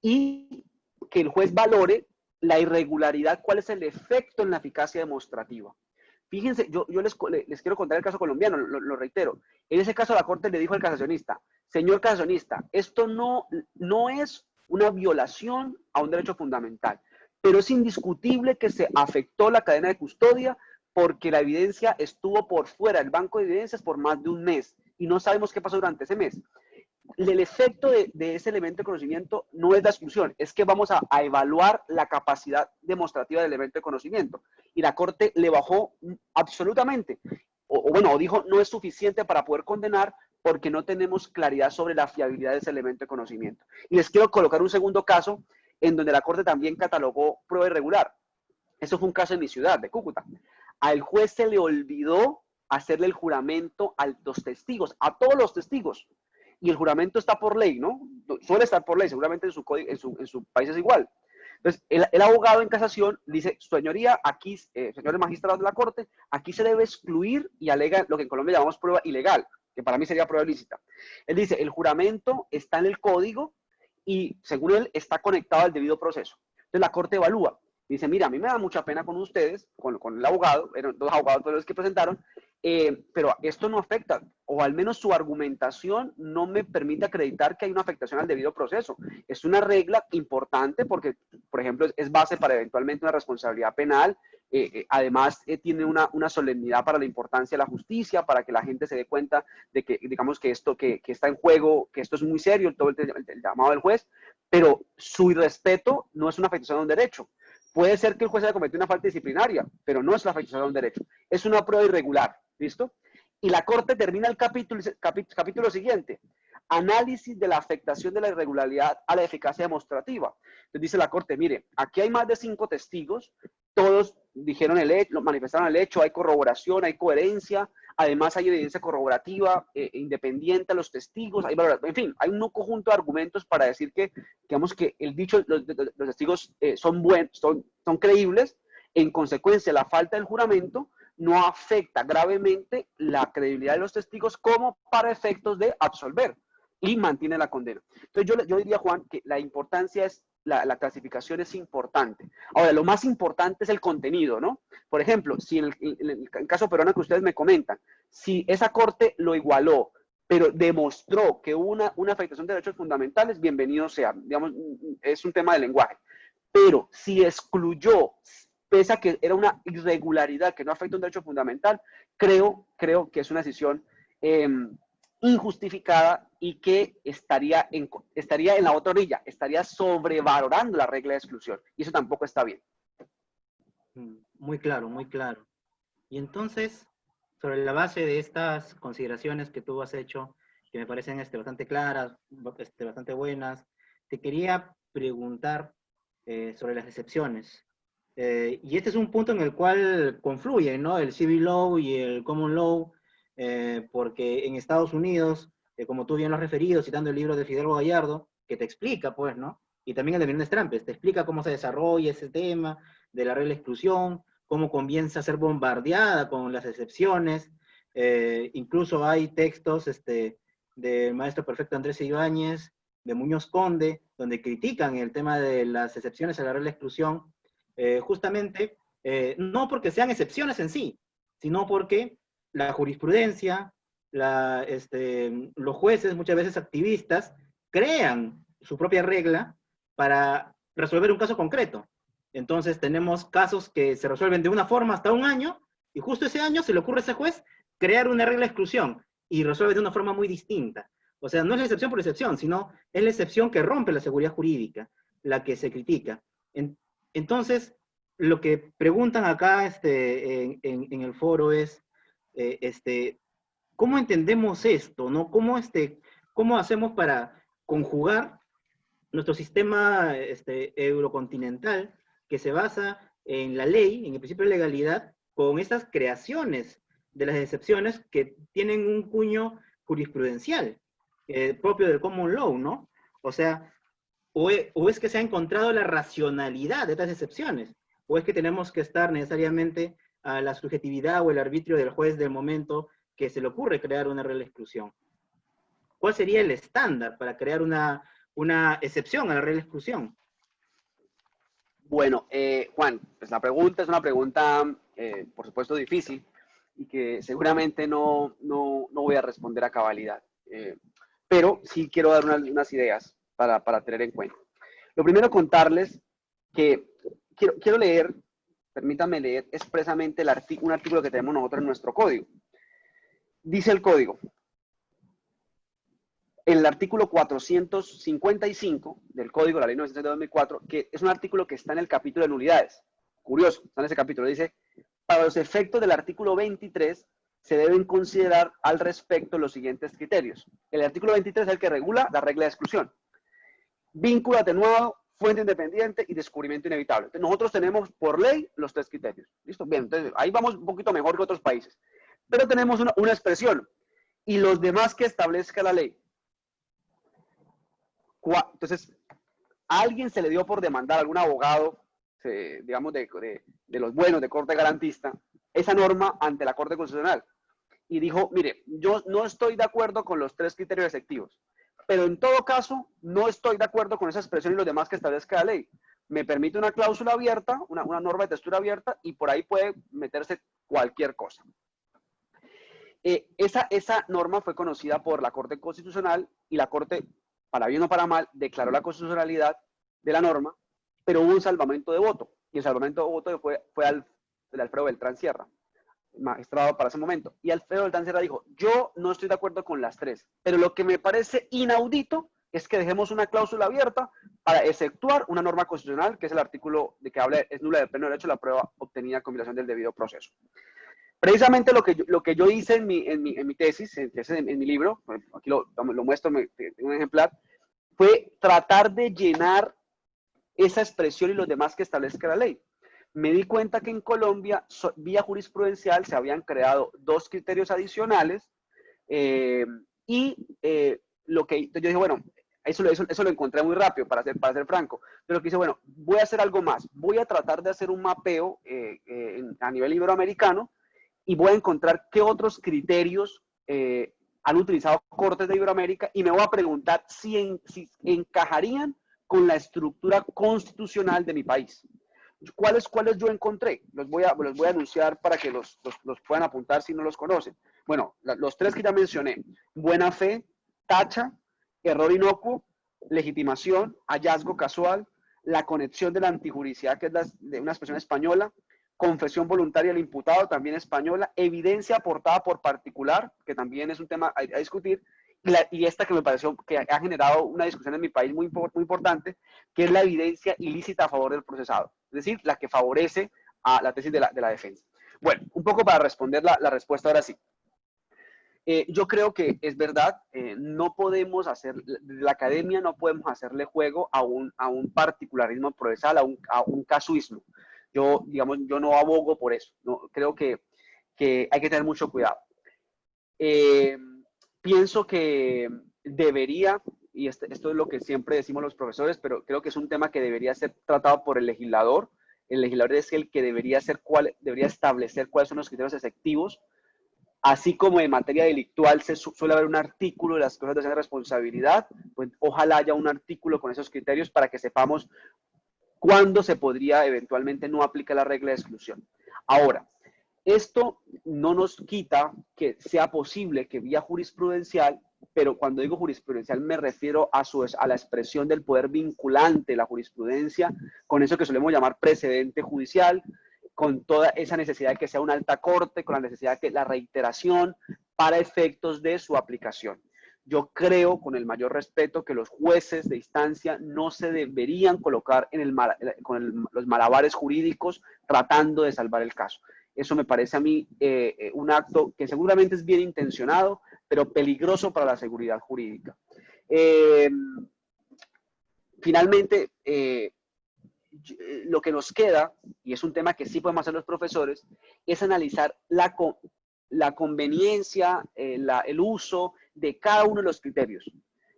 y que el juez valore la irregularidad, cuál es el efecto en la eficacia demostrativa. Fíjense, yo les quiero contar el caso colombiano, lo reitero. En ese caso la Corte le dijo al casacionista, señor casacionista, esto no es una violación a un derecho fundamental, pero es indiscutible que se afectó la cadena de custodia porque la evidencia estuvo por fuera del banco de evidencias por más de un mes y no sabemos qué pasó durante ese mes. el efecto de ese elemento de conocimiento no es la exclusión, es que vamos a evaluar la capacidad demostrativa del elemento de conocimiento. Y la Corte le bajó absolutamente, o dijo no es suficiente para poder condenar porque no tenemos claridad sobre la fiabilidad de ese elemento de conocimiento. Y les quiero colocar un segundo caso en donde la Corte también catalogó prueba irregular. Eso fue un caso en mi ciudad, de Cúcuta. Al juez se le olvidó hacerle el juramento a los testigos, a todos los testigos. Y el juramento está por ley, ¿no? Suele estar por ley, seguramente en su país es igual. Entonces, el abogado en casación dice, señoría, aquí, señores magistrados de la Corte, aquí se debe excluir y alega lo que en Colombia llamamos prueba ilegal, que para mí sería prueba ilícita. Él dice, el juramento está en el código y, según él, está conectado al debido proceso. Entonces, la Corte evalúa. Dice, mira, a mí me da mucha pena con ustedes, con el abogado, eran dos abogados todos los que presentaron, pero esto no afecta, o al menos su argumentación no me permite acreditar que hay una afectación al debido proceso. Es una regla importante porque, por ejemplo, es base para eventualmente una responsabilidad penal. Además, tiene una solemnidad para la importancia de la justicia, para que la gente se dé cuenta de que, digamos, que esto que está en juego, que esto es muy serio, todo el llamado del juez, pero su irrespeto no es una afectación a un derecho. Puede ser que el juez haya cometido una falta disciplinaria, pero no es la afectación a un derecho. Es una prueba irregular, ¿listo? Y la Corte termina el capítulo siguiente. Análisis de la afectación de la irregularidad a la eficacia demostrativa. Entonces dice la Corte, mire, aquí hay más de 5 testigos, todos dijeron el hecho, manifestaron el hecho, hay corroboración, hay coherencia, además hay evidencia corroborativa, independiente a los testigos, en fin, hay un conjunto de argumentos para decir que, digamos que el dicho, los testigos son creíbles. En consecuencia, la falta del juramento no afecta gravemente la credibilidad de los testigos como para efectos de absolver y mantiene la condena. Entonces yo diría, Juan, que la importancia es, la clasificación es importante. Ahora, lo más importante es el contenido, ¿no? Por ejemplo, si en el caso peruano que ustedes me comentan, si esa Corte lo igualó, pero demostró que hubo una afectación de derechos fundamentales, bienvenido sea. Digamos, es un tema de lenguaje. Pero si excluyó, pese a que era una irregularidad que no afecta un derecho fundamental, creo que es una decisión injustificada y que estaría en la otra orilla, estaría sobrevalorando la regla de exclusión. Y eso tampoco está bien. Muy claro, muy claro. Y entonces, sobre la base de estas consideraciones que tú has hecho, que me parecen bastante claras, bastante buenas, te quería preguntar sobre las excepciones. Y este es un punto en el cual confluyen, ¿no? El civil law y el common law, porque en Estados Unidos, como tú bien lo has referido, citando el libro de Fidel Gallardo, que te explica, pues, ¿no? Y también el de Menéndez Trampes, te explica cómo se desarrolla ese tema de la regla de exclusión, cómo comienza a ser bombardeada con las excepciones. Incluso hay textos del maestro perfecto Andrés Ibáñez, de Muñoz Conde, donde critican el tema de las excepciones a la regla de exclusión, justamente, no porque sean excepciones en sí, sino porque la jurisprudencia, los jueces, muchas veces activistas, crean su propia regla para resolver un caso concreto. Entonces tenemos casos que se resuelven de una forma hasta un año, y justo ese año se le ocurre a ese juez crear una regla de exclusión, y resuelve de una forma muy distinta. O sea, no es la excepción por excepción, sino es la excepción que rompe la seguridad jurídica, la que se critica. Entonces, lo que preguntan acá en el foro es, ¿cómo entendemos esto? ¿No? ¿Cómo hacemos para conjugar nuestro sistema eurocontinental que se basa en la ley, en el principio de legalidad, con estas creaciones de las excepciones que tienen un cuño jurisprudencial propio del common law, ¿no? O sea, o es que se ha encontrado la racionalidad de estas excepciones, o es que tenemos que estar necesariamente a la subjetividad o el arbitrio del juez del momento que se le ocurre crear una regla de exclusión. ¿Cuál sería el estándar para crear una excepción a la regla de exclusión? Bueno, Juan, pues la pregunta es una pregunta, por supuesto, difícil y que seguramente no voy a responder a cabalidad. Pero sí quiero dar unas ideas para tener en cuenta. Lo primero, contarles que quiero leer, permítanme leer expresamente un artículo que tenemos nosotros en nuestro código. Dice el código: el artículo 455 del Código de la Ley 900 de 2004, que es un artículo que está en el capítulo de nulidades. Curioso, está en ese capítulo. Dice, para los efectos del artículo 23, se deben considerar al respecto los siguientes criterios. El artículo 23 es el que regula la regla de exclusión. Vínculo atenuado, fuente independiente y descubrimiento inevitable. Entonces, nosotros tenemos por ley los 3 criterios. ¿Listo? Bien, entonces ahí vamos un poquito mejor que otros países. Pero tenemos una expresión. Y los demás que establezca la ley. Entonces, a alguien se le dio por demandar a algún abogado, digamos, de los buenos, de corte garantista, esa norma ante la Corte Constitucional. Y dijo, mire, yo no estoy de acuerdo con los 3 criterios efectivos, pero en todo caso, no estoy de acuerdo con esa expresión y los demás que establezca la ley. Me permite una cláusula abierta, una norma de textura abierta, y por ahí puede meterse cualquier cosa. Esa norma fue conocida por la Corte Constitucional y la Corte, para bien o para mal, declaró la constitucionalidad de la norma, pero hubo un salvamento de voto. Y el salvamento de voto fue de Alfredo Beltrán Sierra, magistrado para ese momento. Y Alfredo Beltrán Sierra dijo, yo no estoy de acuerdo con las 3, pero lo que me parece inaudito es que dejemos una cláusula abierta para exceptuar una norma constitucional, que es el artículo de que habla, es nula del pleno derecho la prueba obtenida con violación del debido proceso. Precisamente lo que yo hice en mi tesis, en mi libro, aquí lo muestro, tengo un ejemplar, fue tratar de llenar esa expresión y los demás que establezca la ley. Me di cuenta que en Colombia, vía jurisprudencial, se habían creado 2 criterios adicionales lo que yo dije, bueno, eso lo encontré muy rápido, para ser franco. Pero lo que hice, bueno, voy a hacer algo más. Voy a tratar de hacer un mapeo a nivel iberoamericano y voy a encontrar qué otros criterios han utilizado cortes de Iberoamérica y me voy a preguntar si encajarían con la estructura constitucional de mi país. ¿Cuáles yo encontré? Los voy a anunciar para que los puedan apuntar si no los conocen. Bueno, los 3 que ya mencioné: buena fe, tacha, error inocuo, legitimación, hallazgo casual, la conexión de la antijuricidad, que es de una expresión española, confesión voluntaria del imputado, también española, evidencia aportada por particular, que también es un tema a discutir, y esta que me pareció que ha generado una discusión en mi país muy importante, que es la evidencia ilícita a favor del procesado, es decir, la que favorece a la tesis de la defensa. Bueno, un poco para responder la respuesta ahora sí. Yo creo que es verdad, no podemos la academia no podemos hacerle juego a un particularismo procesal, a un casuismo. Yo no abogo por eso. No, creo que hay que tener mucho cuidado. Pienso que debería, y esto es lo que siempre decimos los profesores, pero creo que es un tema que debería ser tratado por el legislador. El legislador es el que debería establecer cuáles son los criterios efectivos. Así como en materia delictual suele haber un artículo de las cosas de responsabilidad, pues ojalá haya un artículo con esos criterios para que sepamos cuándo se podría eventualmente no aplicar la regla de exclusión. Ahora, esto no nos quita que sea posible que vía jurisprudencial, pero cuando digo jurisprudencial me refiero a la expresión del poder vinculante de la jurisprudencia, con eso que solemos llamar precedente judicial, con toda esa necesidad de que sea una alta corte, con la necesidad de que la reiteración para efectos de su aplicación. Yo creo, con el mayor respeto, que los jueces de instancia no se deberían colocar con los malabares jurídicos tratando de salvar el caso. Eso me parece a mí un acto que seguramente es bien intencionado, pero peligroso para la seguridad jurídica. Finalmente, lo que nos queda, y es un tema que sí podemos hacer los profesores, es analizar la conveniencia, el uso de cada uno de los criterios.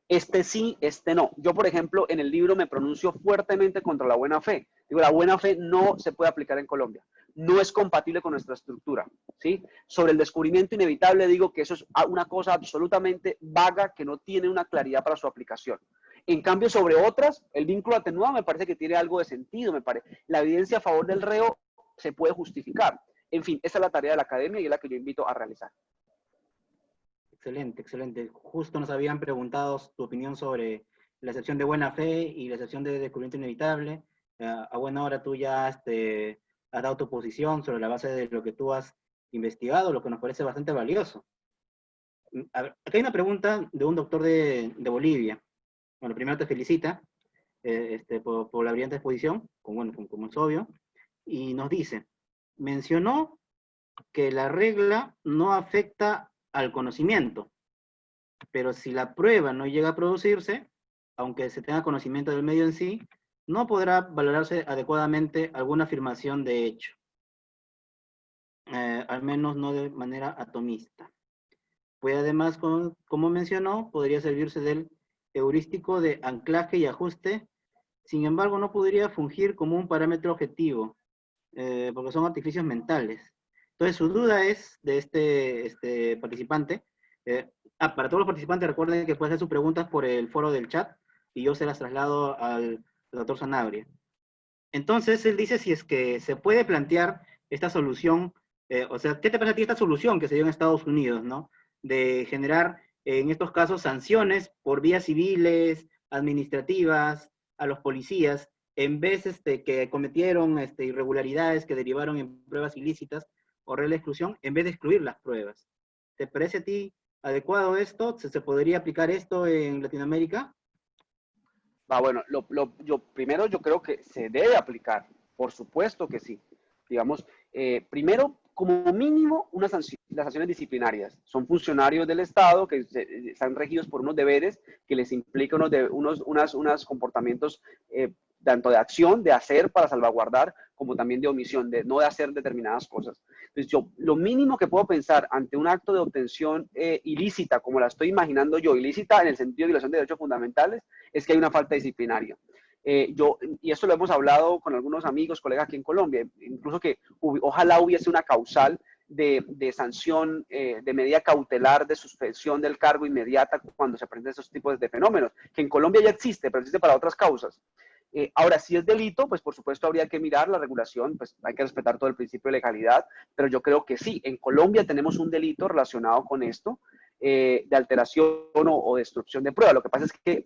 Este sí, este no. Yo, por ejemplo, en el libro me pronuncio fuertemente contra la buena fe. Digo, la buena fe no se puede aplicar en Colombia. No es compatible con nuestra estructura, ¿sí? Sobre el descubrimiento inevitable digo que eso es una cosa absolutamente vaga que no tiene una claridad para su aplicación. En cambio, sobre otras, el vínculo atenuado me parece que tiene algo de sentido, me parece. La evidencia a favor del reo se puede justificar. En fin, esa es la tarea de la academia y es la que yo invito a realizar. Excelente, excelente. Justo nos habían preguntado tu opinión sobre la excepción de buena fe y la excepción de descubrimiento inevitable. A buena hora tú ya has dado tu posición sobre la base de lo que tú has investigado, lo que nos parece bastante valioso. A ver, acá hay una pregunta de un doctor de Bolivia. Bueno, primero te felicita por la brillante exposición, como es obvio, y nos dice, mencionó que la regla no afecta al conocimiento, pero si la prueba no llega a producirse, aunque se tenga conocimiento del medio en sí, no podrá valorarse adecuadamente alguna afirmación de hecho, al menos no de manera atomista. Pues además, como mencionó, podría servirse del heurístico de anclaje y ajuste, sin embargo no podría fungir como un parámetro objetivo, porque son artificios mentales. Entonces su duda es de este participante. Para todos los participantes recuerden que pueden hacer sus preguntas por el foro del chat y yo se las traslado al doctor Sanabria. Entonces él dice si es que se puede plantear esta solución, o sea, ¿qué te parece a ti esta solución que se dio en Estados Unidos, ¿no? De generar en estos casos sanciones por vías civiles, administrativas, a los policías, en vez que cometieron irregularidades que derivaron en pruebas ilícitas o regla de exclusión, en vez de excluir las pruebas. ¿Te parece a ti adecuado esto? ¿Se podría aplicar esto en Latinoamérica? Bueno, primero yo creo que se debe aplicar, por supuesto que sí. Digamos, primero, como mínimo, las sanciones disciplinarias. Son funcionarios del Estado que están regidos por unos deberes que les implican unos comportamientos tanto de acción, de hacer para salvaguardar, como también de omisión, de no de hacer determinadas cosas. Entonces, lo mínimo que puedo pensar ante un acto de obtención ilícita, como la estoy imaginando yo, ilícita en el sentido de violación de derechos fundamentales, es que hay una falta disciplinaria. Y esto lo hemos hablado con algunos amigos, colegas aquí en Colombia, incluso que ojalá hubiese una causal de sanción, de medida cautelar, de suspensión del cargo inmediata cuando se presentan esos tipos de fenómenos, que en Colombia ya existe, pero existe para otras causas. Ahora, si es delito, pues por supuesto habría que mirar la regulación, pues hay que respetar todo el principio de legalidad, pero yo creo que sí, en Colombia tenemos un delito relacionado con esto, de alteración o destrucción de prueba. Lo que pasa es que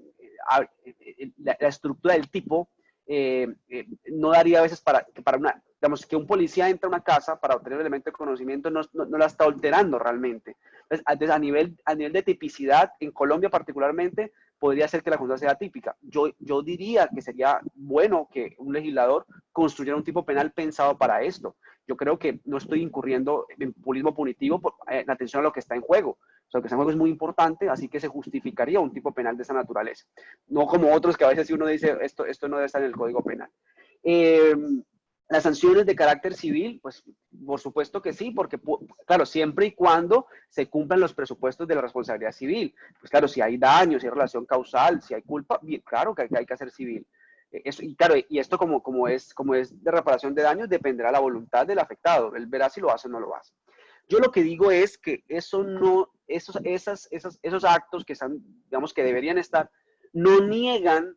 la estructura del tipo no daría a veces para una, digamos, que un policía entra a una casa para obtener el elemento de conocimiento, no la está alterando realmente. Entonces a nivel de tipicidad, en Colombia particularmente, podría ser que la conducta sea típica. Yo diría que sería bueno que un legislador construyera un tipo penal pensado para esto. Yo creo que no estoy incurriendo en populismo punitivo en atención a lo que está en juego. O sea, lo que está en juego es muy importante, así que se justificaría un tipo penal de esa naturaleza. No como otros que a veces uno dice, esto no debe estar en el Código Penal. Las sanciones de carácter civil, pues por supuesto que sí, porque claro, siempre y cuando se cumplan los presupuestos de la responsabilidad civil. Pues claro, si hay daños, si hay relación causal, si hay culpa, bien, claro que hay que hacer civil. Eso, y claro, y esto como es de reparación de daños, dependerá de la voluntad del afectado. Él verá si lo hace o no lo hace. Yo lo que digo es que esos actos que están, digamos, que deberían estar, no niegan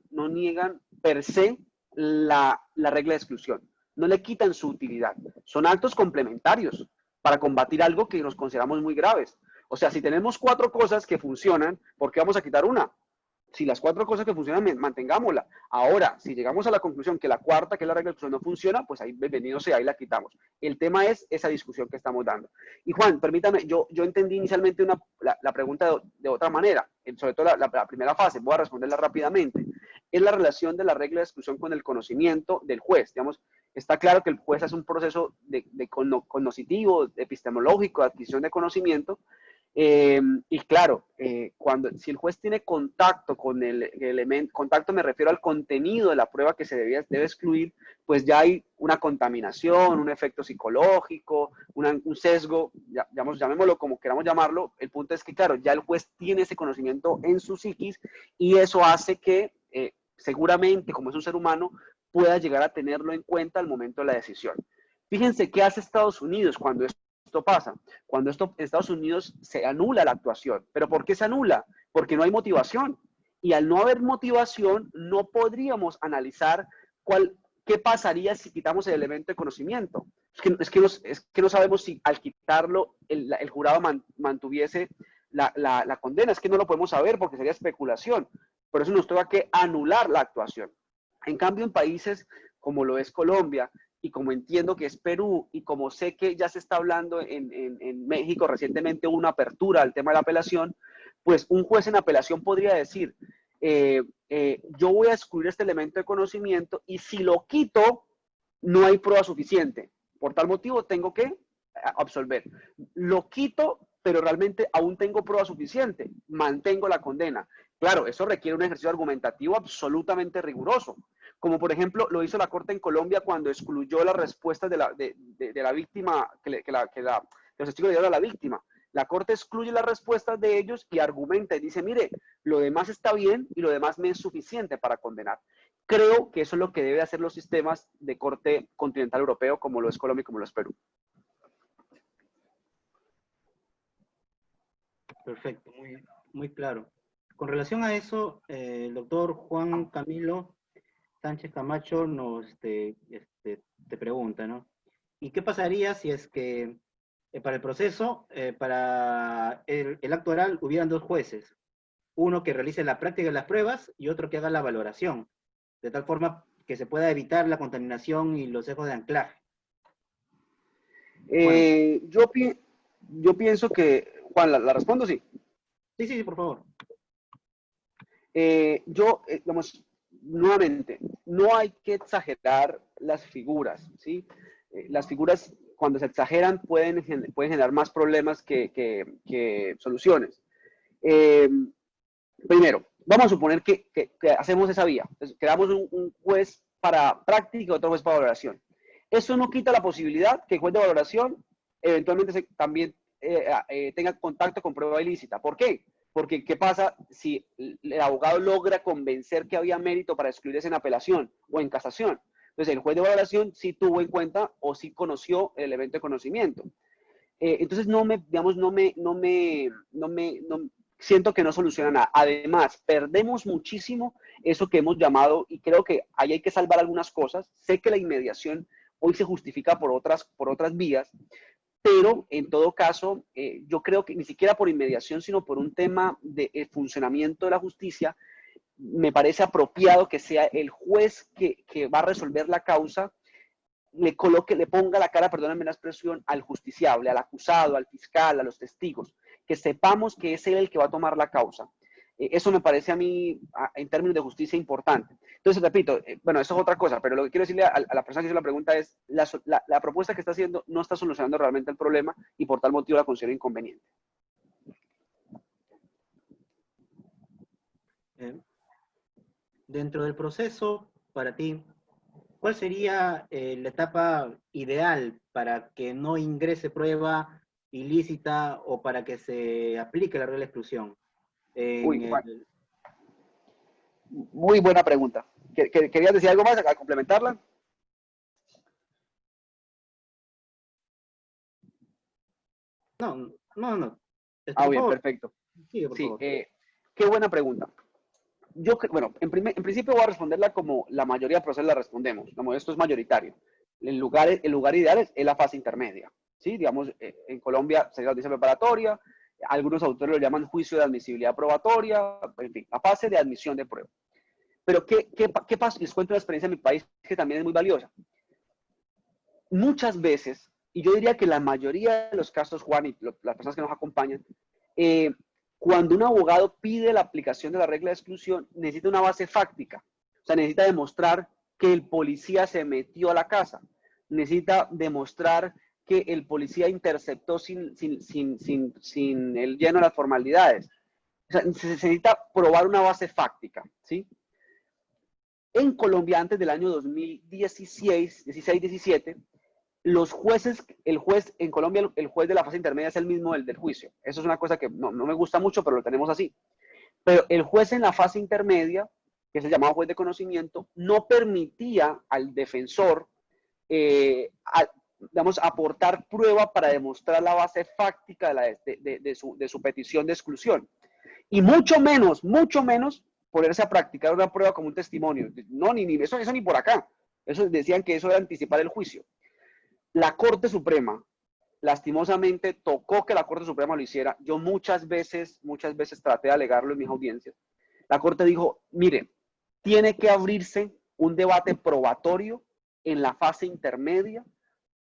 per se la regla de exclusión. No le quitan su utilidad. Son actos complementarios para combatir algo que nos consideramos muy graves. O sea, si tenemos 4 cosas que funcionan, ¿por qué vamos a quitar una? Si las 4 cosas que funcionan, mantengámosla. Ahora, si llegamos a la conclusión que la cuarta, que es la regla de exclusión, no funciona, pues ahí, bienvenido sea, ahí la quitamos. El tema es esa discusión que estamos dando. Y Juan, permítame, yo entendí inicialmente la pregunta de otra manera, sobre todo la primera fase, voy a responderla rápidamente. Es la relación de la regla de exclusión con el conocimiento del juez. Digamos, está claro que el juez hace un proceso de cognoscitivo, epistemológico, de adquisición de conocimiento. Y claro, si el juez tiene contacto con el elemento, contacto me refiero al contenido de la prueba que se debe excluir, pues ya hay una contaminación, un efecto psicológico, un sesgo, llamémoslo como queramos llamarlo. El punto es que, claro, ya el juez tiene ese conocimiento en su psiquis y eso hace que seguramente, como es un ser humano, pueda llegar a tenerlo en cuenta al momento de la decisión. Fíjense qué hace Estados Unidos cuando esto pasa. Cuando en Estados Unidos se anula la actuación. ¿Pero por qué se anula? Porque no hay motivación. Y al no haber motivación, no podríamos analizar qué pasaría si quitamos el elemento de conocimiento. Es que no sabemos si al quitarlo el jurado mantuviese la condena. Es que no lo podemos saber porque sería especulación. Por eso nos toca que anular la actuación. En cambio, en países como lo es Colombia, y como entiendo que es Perú, y como sé que ya se está hablando en México recientemente una apertura al tema de la apelación, pues un juez en apelación podría decir, yo voy a excluir este elemento de conocimiento y si lo quito, no hay prueba suficiente. Por tal motivo, tengo que absolver. Lo quito, pero realmente aún tengo prueba suficiente. Mantengo la condena. Claro, eso requiere un ejercicio argumentativo absolutamente riguroso. Como por ejemplo lo hizo la Corte en Colombia cuando excluyó las respuestas de la víctima, que los testigos le dieron a la víctima. La Corte excluye las respuestas de ellos y argumenta y dice, mire, lo demás está bien y lo demás me es suficiente para condenar. Creo que eso es lo que deben hacer los sistemas de corte continental europeo, como lo es Colombia y como lo es Perú. Perfecto, muy claro. Con relación a eso, el doctor Juan Camilo Sánchez Camacho te pregunta, ¿no? ¿Y qué pasaría si es que para el proceso, para el acto oral, hubieran dos jueces? Uno que realice la práctica de las pruebas y otro que haga la valoración, de tal forma que se pueda evitar la contaminación y los sesgos de anclaje. Yo pienso que, Juan, ¿la respondo? Sí. Sí, por favor. Digamos, nuevamente, no hay que exagerar las figuras, ¿sí? Las figuras, cuando se exageran, pueden generar más problemas que soluciones. Primero, vamos a suponer que hacemos esa vía. Entonces, creamos un juez para práctica y otro juez para valoración. Eso no quita la posibilidad que el juez de valoración eventualmente también tenga contacto con prueba ilícita. ¿Por qué? Porque, ¿qué pasa si el abogado logra convencer que había mérito para excluirse en apelación o en casación? Entonces, el juez de valoración sí tuvo en cuenta o sí conoció el elemento de conocimiento. Entonces, siento que no soluciona nada. Además, perdemos muchísimo eso que hemos llamado, y creo que ahí hay que salvar algunas cosas. Sé que la inmediación hoy se justifica por otras vías, pero en todo caso, yo creo que ni siquiera por inmediación, sino por un tema de funcionamiento de la justicia, me parece apropiado que sea el juez que va a resolver la causa, le ponga la cara, perdónenme la expresión, al justiciable, al acusado, al fiscal, a los testigos, que sepamos que es él el que va a tomar la causa. Eso me parece a mí, en términos de justicia, importante. Entonces, repito, bueno, eso es otra cosa, pero lo que quiero decirle a la persona que hizo la pregunta es, la propuesta que está haciendo no está solucionando realmente el problema y por tal motivo la considero inconveniente. Dentro del proceso, para ti, ¿cuál sería la etapa ideal para que no ingrese prueba ilícita o para que se aplique la regla de exclusión? Muy buena pregunta. ¿Querías decir algo más a complementarla? No. Bien, perfecto. Sí, por favor. Qué buena pregunta. Bueno, en principio voy a responderla como la mayoría de procesos la respondemos. Como esto es mayoritario. El lugar ideal es la fase intermedia. ¿Sí? Digamos, en Colombia se dice preparatoria, algunos autores lo llaman juicio de admisibilidad probatoria, en fin, la fase de admisión de prueba. Pero, ¿qué pasa? Les cuento una experiencia en mi país que también es muy valiosa. Muchas veces, y yo diría que la mayoría de los casos, Juan, y las personas que nos acompañan, cuando un abogado pide la aplicación de la regla de exclusión, necesita una base fáctica. O sea, necesita demostrar que el policía se metió a la casa. Necesita demostrar que el policía interceptó sin el lleno de las formalidades. O sea, se necesita probar una base fáctica, ¿sí? En Colombia, antes del año 2016-17, los jueces, en Colombia, el juez de la fase intermedia es el mismo del juicio. Eso es una cosa que no me gusta mucho, pero lo tenemos así. Pero el juez en la fase intermedia, que es el llamado juez de conocimiento, no permitía al defensor, aportar prueba para demostrar la base fáctica de su petición de exclusión. Y mucho menos ponerse a practicar una prueba como un testimonio. No, eso ni por acá. Eso decían que eso era anticipar el juicio. La Corte Suprema, lastimosamente, tocó que la Corte Suprema lo hiciera. Yo muchas veces traté de alegarlo en mis audiencias. La Corte dijo, mire, tiene que abrirse un debate probatorio en la fase intermedia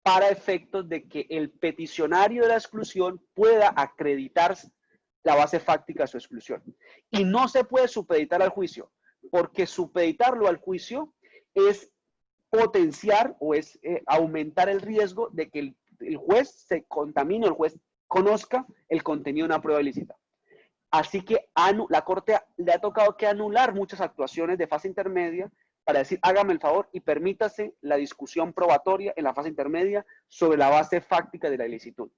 para efectos de que el peticionario de la exclusión pueda acreditar la base fáctica de su exclusión. Y no se puede supeditar al juicio, porque supeditarlo al juicio es potenciar o es aumentar el riesgo de que el juez se contamine, el juez conozca el contenido de una prueba ilícita. Así que la Corte le ha tocado que anular muchas actuaciones de fase intermedia para decir, hágame el favor y permítase la discusión probatoria en la fase intermedia sobre la base fáctica de la ilicitud.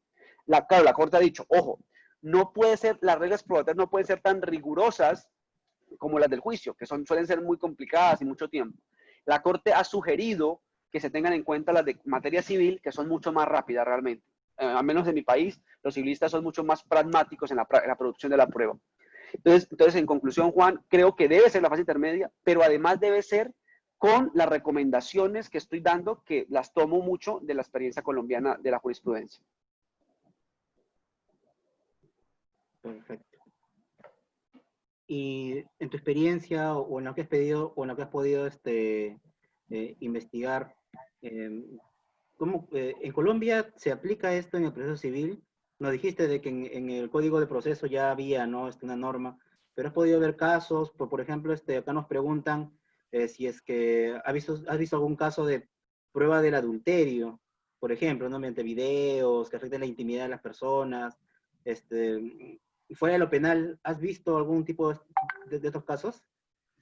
Claro, la Corte ha dicho, ojo, no puede ser, las reglas probatorias no pueden ser tan rigurosas como las del juicio, que suelen ser muy complicadas y mucho tiempo. La Corte ha sugerido que se tengan en cuenta las de materia civil, que son mucho más rápidas realmente. Al menos en mi país, los civilistas son mucho más pragmáticos en la producción de la prueba. Entonces, en conclusión, Juan, creo que debe ser la fase intermedia, pero además debe ser con las recomendaciones que estoy dando, que las tomo mucho de la experiencia colombiana de la jurisprudencia. Perfecto. Y en tu experiencia o en lo que has pedido o en lo que has podido investigar, ¿cómo, en Colombia se aplica esto en el proceso civil? Nos dijiste de que en el Código de Proceso ya había, ¿no? Una norma, pero has podido ver casos, por ejemplo, acá nos preguntan si es que has visto algún caso de prueba del adulterio, por ejemplo, ¿no? Mediante videos que afecten la intimidad de las personas, fuera de lo penal, ¿has visto algún tipo de estos casos?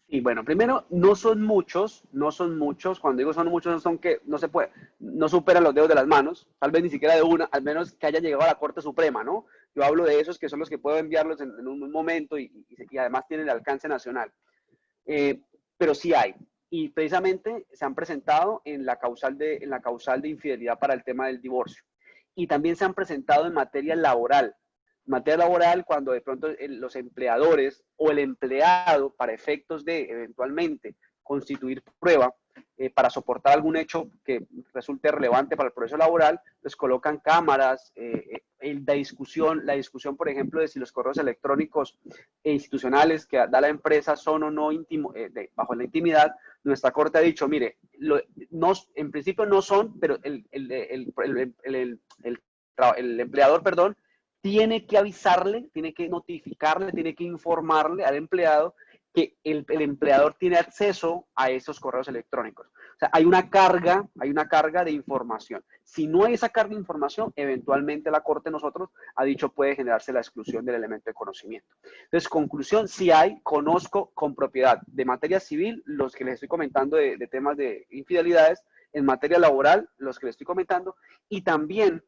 Y bueno, primero, no son muchos, cuando digo son muchos, son que no se puede, no superan los dedos de las manos, tal vez ni siquiera de una, al menos que haya llegado a la Corte Suprema, ¿no? Yo hablo de esos que son los que puedo enviarlos en un momento y además tienen el alcance nacional. Pero sí hay, y precisamente se han presentado en la causal de infidelidad para el tema del divorcio. Y también se han presentado en materia laboral. Materia laboral, cuando de pronto los empleadores o el empleado, para efectos de eventualmente constituir prueba para soportar algún hecho que resulte relevante para el proceso laboral, pues colocan cámaras, la discusión, por ejemplo, de si los correos electrónicos institucionales que da la empresa son o no bajo la intimidad. Nuestra Corte ha dicho, mire, en principio no son, pero el empleador, perdón, tiene que avisarle, tiene que notificarle, tiene que informarle al empleado que el empleador tiene acceso a esos correos electrónicos. O sea, hay una carga de información. Si no hay esa carga de información, eventualmente la Corte nosotros ha dicho puede generarse la exclusión del elemento de conocimiento. Entonces, conclusión, sí hay, conozco con propiedad de materia civil los que les estoy comentando de temas de infidelidades, en materia laboral los que les estoy comentando, y también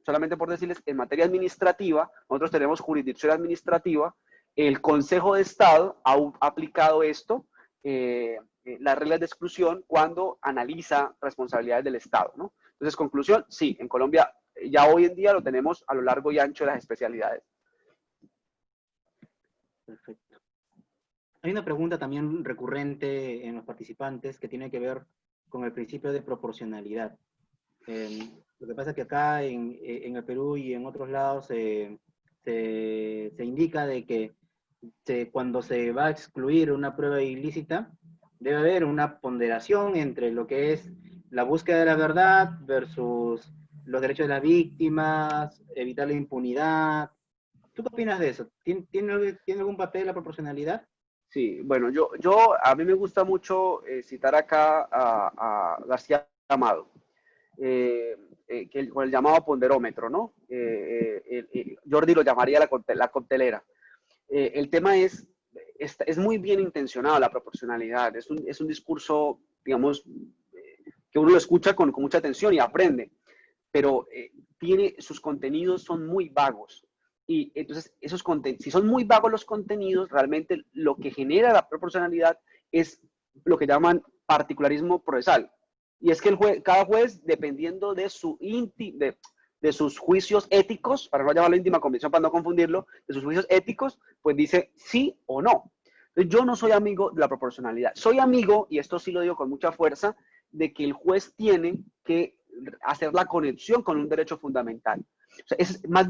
solamente por decirles, en materia administrativa, nosotros tenemos jurisdicción administrativa, el Consejo de Estado ha aplicado esto, las reglas de exclusión, cuando analiza responsabilidades del Estado, ¿no? Entonces, conclusión, sí, en Colombia ya hoy en día lo tenemos a lo largo y ancho de las especialidades. Perfecto. Hay una pregunta también recurrente en los participantes que tiene que ver con el principio de proporcionalidad. Lo que pasa es que acá en el Perú y en otros lados se indica de que cuando se va a excluir una prueba ilícita, debe haber una ponderación entre lo que es la búsqueda de la verdad versus los derechos de las víctimas, evitar la impunidad. ¿Tú qué opinas de eso? ¿Tiene algún papel la proporcionalidad? Sí, bueno, a mí me gusta mucho citar acá a García Amado. Con el llamado ponderómetro, ¿no? Jordi lo llamaría la coctelera. El tema es muy bien intencionado la proporcionalidad, es un discurso, digamos, que uno lo escucha con mucha atención y aprende, pero sus contenidos son muy vagos. Y entonces, si son muy vagos los contenidos, realmente lo que genera la proporcionalidad es lo que llaman particularismo procesal. Y es que cada juez, dependiendo de sus juicios éticos, para no llamarlo íntima convicción, para no confundirlo, de sus juicios éticos, pues dice sí o no. Entonces, yo no soy amigo de la proporcionalidad. Soy amigo, y esto sí lo digo con mucha fuerza, de que el juez tiene que hacer la conexión con un derecho fundamental. O sea, más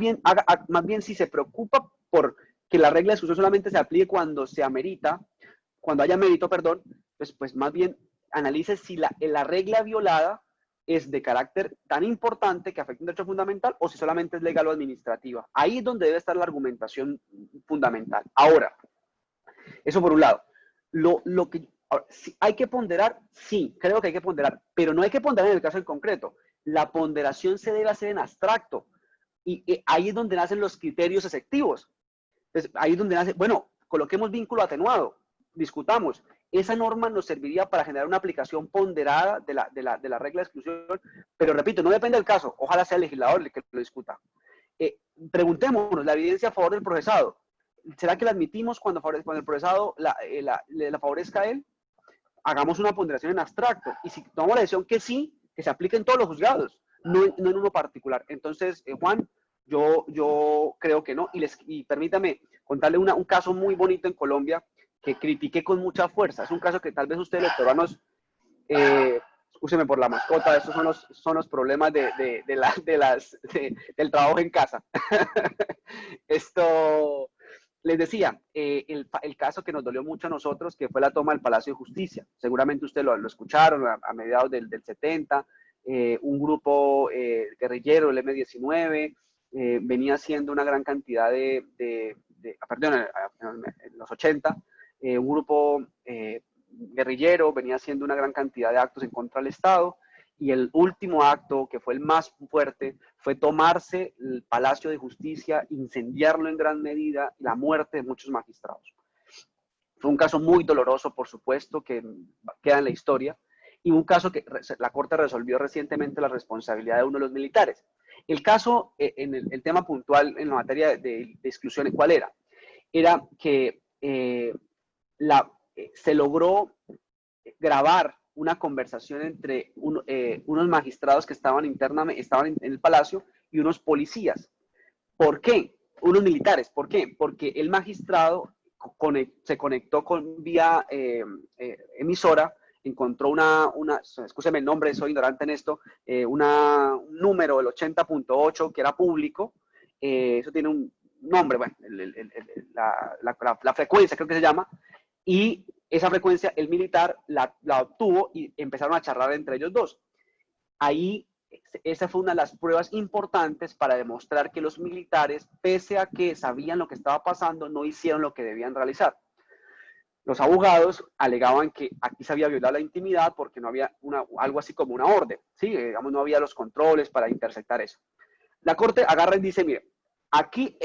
bien si se preocupa por que la regla de exclusión solamente se aplique cuando se amerita, cuando haya mérito, perdón, pues más bien analice si la regla violada es de carácter tan importante que afecta un derecho fundamental o si solamente es legal o administrativa. Ahí es donde debe estar la argumentación fundamental. Ahora, eso por un lado. Lo que si hay que ponderar, sí, creo que hay que ponderar, pero no hay que ponderar en el caso en concreto. La ponderación se debe hacer en abstracto y ahí es donde nacen los criterios efectivos. Entonces, ahí es donde nace, bueno, coloquemos vínculo atenuado, discutamos. Esa norma nos serviría para generar una aplicación ponderada de la regla de exclusión, pero repito, no depende del caso, ojalá sea el legislador el que lo discuta. Preguntémonos, la evidencia a favor del procesado, ¿será que la admitimos cuando el procesado la favorezca a él? Hagamos una ponderación en abstracto, y si tomamos la decisión que sí, que se aplique en todos los juzgados, no en uno particular. Entonces, Juan, yo creo que no, y permítame contarle un caso muy bonito en Colombia que critiqué con mucha fuerza. Es un caso que tal vez ustedes los peruanos, escúcheme por la mascota, esos son los problemas del trabajo en casa. Esto, les decía, el caso que nos dolió mucho a nosotros, que fue la toma del Palacio de Justicia. Seguramente ustedes lo escucharon a mediados del 70, un grupo guerrillero, el M-19, venía haciendo una gran cantidad perdón, en los 80, un grupo guerrillero venía haciendo una gran cantidad de actos en contra del Estado, y el último acto, que fue el más fuerte, fue tomarse el Palacio de Justicia, incendiarlo en gran medida, la muerte de muchos magistrados. Fue un caso muy doloroso, por supuesto, que queda en la historia, y un caso que la Corte resolvió recientemente la responsabilidad de uno de los militares. El caso, en el tema puntual, en la materia de exclusión, ¿cuál era? Era que se logró grabar una conversación entre unos magistrados que estaban en el palacio y unos policías. ¿Por qué? Unos militares. ¿Por qué? Porque el magistrado se conectó vía emisora, encontró escúcheme el nombre, soy ignorante en esto, un número, el 80.8, que era público. Eso tiene un nombre, bueno, la frecuencia creo que se llama, y esa frecuencia el militar la obtuvo y empezaron a charlar entre ellos dos. Ahí, esa fue una de las pruebas importantes para demostrar que los militares, pese a que sabían lo que estaba pasando, no hicieron lo que debían realizar. Los abogados alegaban que aquí se había violado la intimidad porque no había algo así como una orden, ¿sí? Digamos, no había los controles para interceptar eso. La Corte agarra y dice, mire, aquí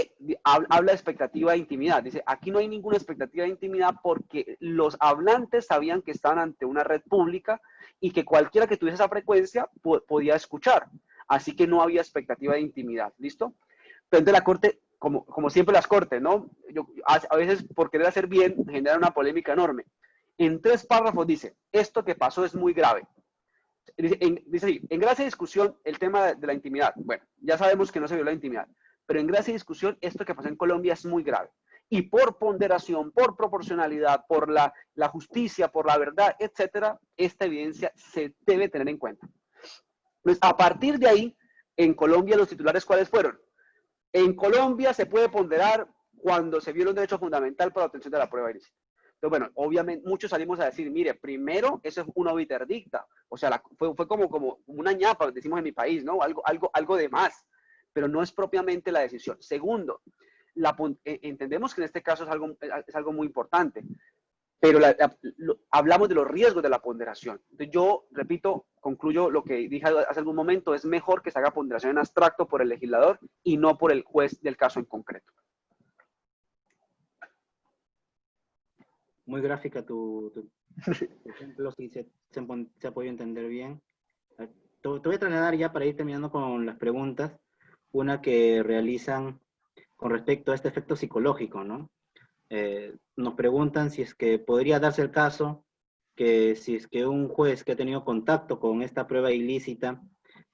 habla de expectativa de intimidad. Dice, aquí no hay ninguna expectativa de intimidad porque los hablantes sabían que estaban ante una red pública y que cualquiera que tuviese esa frecuencia podía escuchar. Así que no había expectativa de intimidad. ¿Listo? Entonces la Corte, como siempre las Cortes, ¿no? A veces por querer hacer bien genera una polémica enorme. En 3 párrafos dice, esto que pasó es muy grave. Dice así, en gracia de discusión el tema de la intimidad. Bueno, ya sabemos que no se violó la intimidad, pero en gracia de discusión esto que pasó en Colombia es muy grave. Y por ponderación, por proporcionalidad, por la justicia, por la verdad, etcétera, esta evidencia se debe tener en cuenta. Pues a partir de ahí, en Colombia los titulares, ¿cuáles fueron? En Colombia se puede ponderar cuando se viola un derecho fundamental por la obtención de la prueba ilícita. Entonces, bueno, obviamente muchos salimos a decir, mire, primero, eso es una obiterdicta, o sea, fue como una ñapa, decimos en mi país, ¿no? Algo de más, pero no es propiamente la decisión. Segundo, entendemos que en este caso es algo muy importante, pero hablamos de los riesgos de la ponderación. Entonces, yo, repito, concluyo lo que dije hace algún momento, es mejor que se haga ponderación en abstracto por el legislador y no por el juez del caso en concreto. Muy gráfica tu ejemplo, sí se ha podido entender bien. Te voy a trasladar ya para ir terminando con las preguntas, una que realizan con respecto a este efecto psicológico, ¿no? Nos preguntan si es que podría darse el caso que si es que un juez que ha tenido contacto con esta prueba ilícita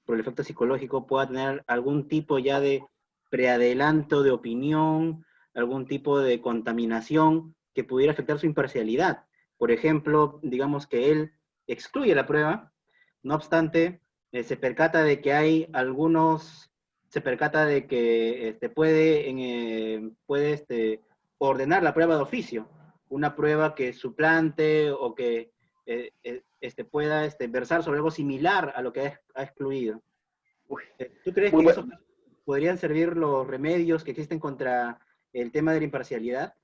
por el efecto psicológico pueda tener algún tipo ya de preadelanto de opinión, algún tipo de contaminación que pudiera afectar su imparcialidad. Por ejemplo, digamos que él excluye la prueba, no obstante, se percata de que hay algunos, se percata de que puede ordenar la prueba de oficio, una prueba que suplante o que pueda versar sobre algo similar a lo que ha excluido. Uy, ¿Tú crees muy que en bueno. esos casos podrían servir los remedios que existen contra el tema de la imparcialidad?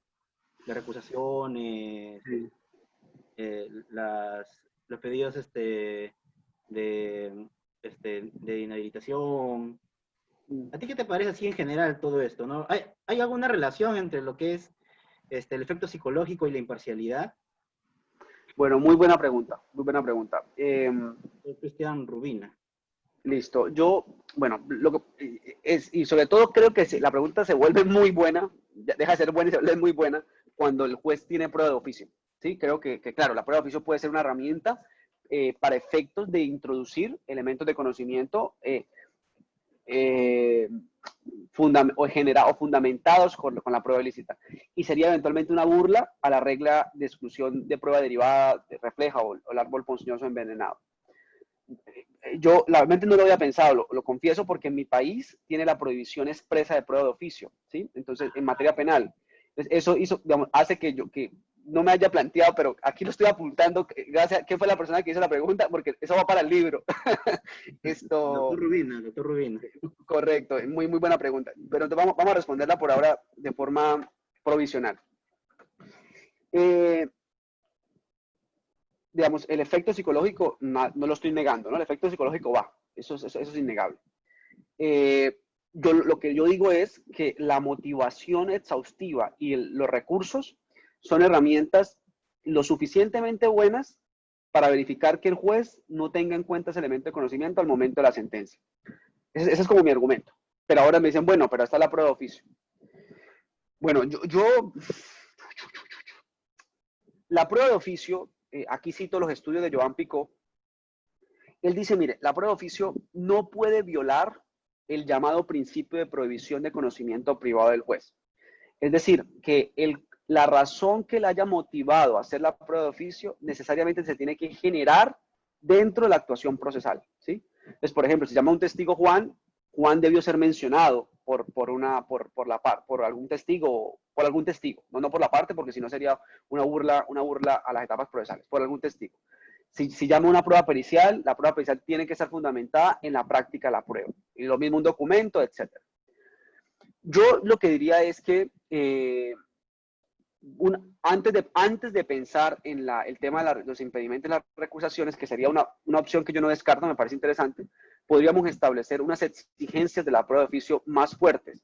Las recusaciones, Sí. los pedidos de, de inhabilitación. ¿A ti qué te parece así en general todo esto, no? ¿Hay alguna relación entre lo que es el efecto psicológico y la imparcialidad? Bueno, muy buena pregunta, muy buena pregunta. Soy Cristian Rubina. Listo. Bueno, y sobre todo creo que la pregunta se vuelve muy buena, deja de ser buena y se vuelve muy buena cuando el juez tiene prueba de oficio. ¿Sí? Creo que claro, la prueba de oficio puede ser una herramienta para efectos de introducir elementos de conocimiento eh, o fundamentados con la prueba ilícita. Y sería eventualmente una burla a la regla de exclusión de prueba derivada, refleja o el árbol ponzoñoso envenenado. Yo realmente no lo había pensado, lo confieso, porque en mi país tiene la prohibición expresa de prueba de oficio, ¿sí? Entonces, en materia penal. Entonces, eso hizo, digamos, hace que no me haya planteado, pero aquí lo estoy apuntando, gracias, ¿quién fue la persona que hizo la pregunta? Porque eso va para el libro. Doctor Esto, Rubina, doctor Rubina. correcto, muy, muy buena pregunta. Pero vamos a responderla por ahora de forma provisional. Eh, digamos, el efecto psicológico no lo estoy negando, ¿no? El efecto psicológico va, eso es innegable. Lo que yo digo es que la motivación exhaustiva y los recursos son herramientas lo suficientemente buenas para verificar que el juez no tenga en cuenta ese elemento de conocimiento al momento de la sentencia. Ese es como mi argumento. Pero ahora me dicen, bueno, pero está la prueba de oficio. Bueno, la prueba de oficio, aquí cito los estudios de Joan Picot. Él dice, mire, la prueba de oficio no puede violar el llamado principio de prohibición de conocimiento privado del juez. Es decir, que la razón que le haya motivado a hacer la prueba de oficio necesariamente se tiene que generar dentro de la actuación procesal, ¿sí? Entonces, por ejemplo, si se llama un testigo Juan, Juan debió ser mencionado por algún testigo, no por la parte, porque si no sería una burla a las etapas procesales, por algún testigo. Si llama una prueba pericial, la prueba pericial tiene que estar fundamentada en la práctica de la prueba. Y lo mismo un documento, etc. Yo lo que diría es que antes de pensar en el tema de los impedimentos y las recusaciones, que sería una opción que yo no descarto, me parece interesante, podríamos establecer unas exigencias de la prueba de oficio más fuertes.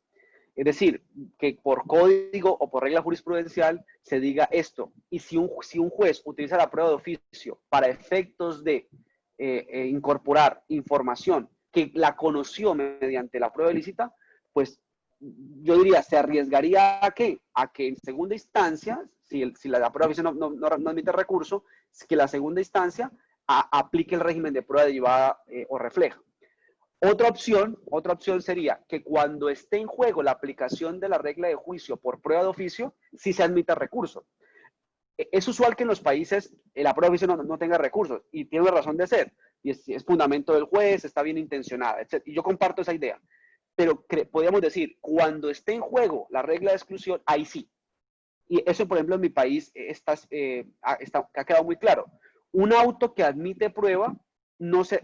Es decir, que por código o por regla jurisprudencial se diga esto. Y si un juez utiliza la prueba de oficio para efectos de incorporar información que la conoció mediante la prueba ilícita, pues yo diría, se arriesgaría a qué? A que en segunda instancia, si la prueba de oficio no admite recurso, que la segunda instancia aplique el régimen de prueba derivada o refleja. Otra opción sería que cuando esté en juego la aplicación de la regla de juicio por prueba de oficio, sí se admita recurso. Es usual que en los países la prueba de oficio no tenga recursos y tiene una razón de ser. Y es fundamento del juez, está bien intencionada, etc. Y yo comparto esa idea. Pero podríamos decir, cuando esté en juego la regla de exclusión, ahí sí. Y eso, por ejemplo, en mi país ha quedado muy claro. Un auto que admite prueba no se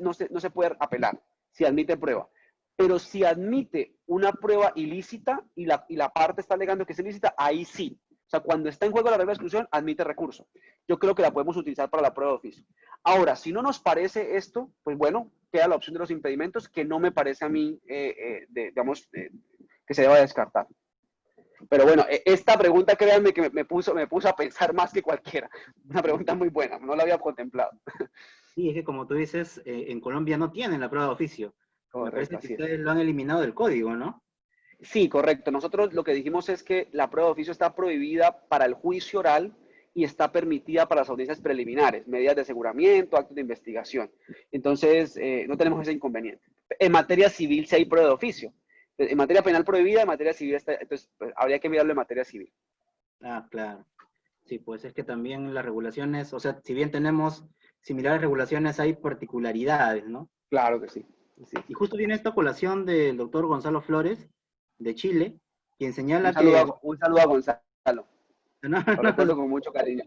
puede apelar si admite prueba. Pero si admite una prueba ilícita y la parte está alegando que es ilícita, ahí sí. O sea, cuando está en juego la regla de exclusión, admite recurso. Yo creo que la podemos utilizar para la prueba de oficio. Ahora, si no nos parece esto, pues bueno, queda la opción de los impedimentos, que no me parece a mí, digamos, que se deba descartar. Pero bueno, esta pregunta, créanme que me puso a pensar más que cualquiera. Una pregunta muy buena, no la había contemplado. Sí, es que como tú dices, en Colombia no tienen la prueba de oficio. Me Correcto, parece que así es. ustedes lo han eliminado del código, ¿no? Sí, correcto. Nosotros lo que dijimos es que la prueba de oficio está prohibida para el juicio oral y está permitida para las audiencias preliminares, medidas de aseguramiento, actos de investigación. Entonces, no tenemos ese inconveniente. En materia civil sí hay prueba de oficio. En materia penal prohibida, en materia civil está, entonces pues, habría que mirarlo en materia civil. Ah, claro. Sí, pues es que también las regulaciones, o sea, si bien tenemos similares regulaciones, hay particularidades, ¿no? Claro que sí. Sí. Y justo viene esta colación del doctor Gonzalo Flores, de Chile, quien Un señala saludo, que... un saludo a Gonzalo. No, Lo no, recuerdo con mucho cariño.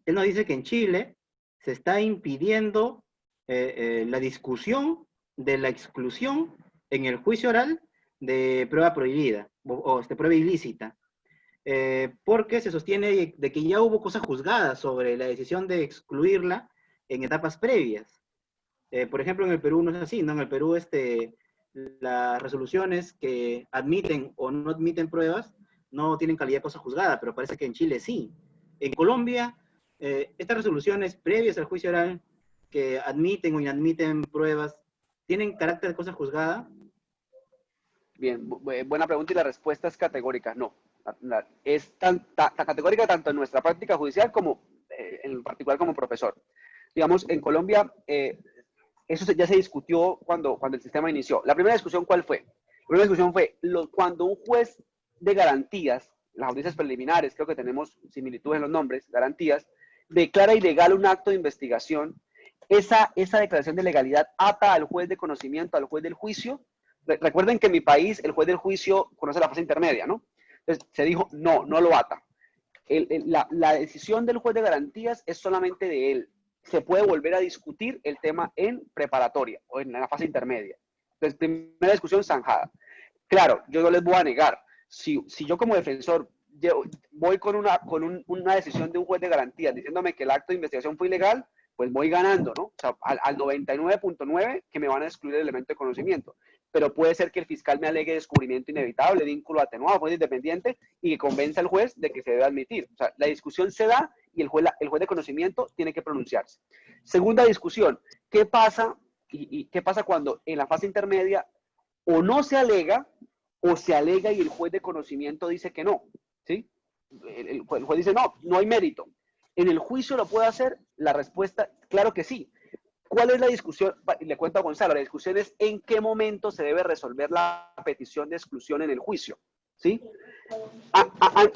él nos dice que en Chile se está impidiendo la discusión de la exclusión en el juicio oral de prueba prohibida o prueba ilícita, porque se sostiene de que ya hubo cosas juzgadas sobre la decisión de excluirla en etapas previas. Por ejemplo, en el Perú no es así, ¿no? En el Perú las resoluciones que admiten o no admiten pruebas no tienen calidad de cosa juzgada, pero parece que en Chile sí. En Colombia, estas resoluciones previas al juicio oral que admiten o inadmiten pruebas, ¿tienen carácter de cosa juzgada? Bien, buena pregunta y la respuesta es categórica, no. Es tan categórica tanto en nuestra práctica judicial como en particular como profesor. Digamos, en Colombia, eso ya se discutió cuando el sistema inició. La primera discusión, ¿cuál fue? La primera discusión fue cuando un juez de garantías, las audiencias preliminares, creo que tenemos similitudes en los nombres, garantías, declara ilegal un acto de investigación, esa declaración de legalidad ata al juez de conocimiento, al juez del juicio. Recuerden que en mi país el juez del juicio conoce la fase intermedia, ¿no? Entonces se dijo, no lo ata. La decisión del juez de garantías es solamente de él. Se puede volver a discutir el tema en preparatoria o en la fase intermedia. Entonces, primera discusión zanjada. Claro, yo no les voy a negar, si yo como defensor voy con una decisión de un juez de garantías diciéndome que el acto de investigación fue ilegal, pues voy ganando, ¿no? O sea, al 99.9 que me van a excluir el elemento de conocimiento. Pero puede ser que el fiscal me alegue descubrimiento inevitable, vínculo atenuado, juez independiente, y que convenza al juez de que se debe admitir. O sea, la discusión se da y el juez de conocimiento tiene que pronunciarse. Segunda discusión, ¿qué pasa? ¿Qué pasa cuando en la fase intermedia o no se alega o se alega y el juez de conocimiento dice que no? ¿Sí? El juez dice, no hay mérito. ¿En el juicio lo puede hacer? La respuesta, claro que sí. ¿Cuál es la discusión? Le cuento a Gonzalo, la discusión es en qué momento se debe resolver la petición de exclusión en el juicio. ¿Sí?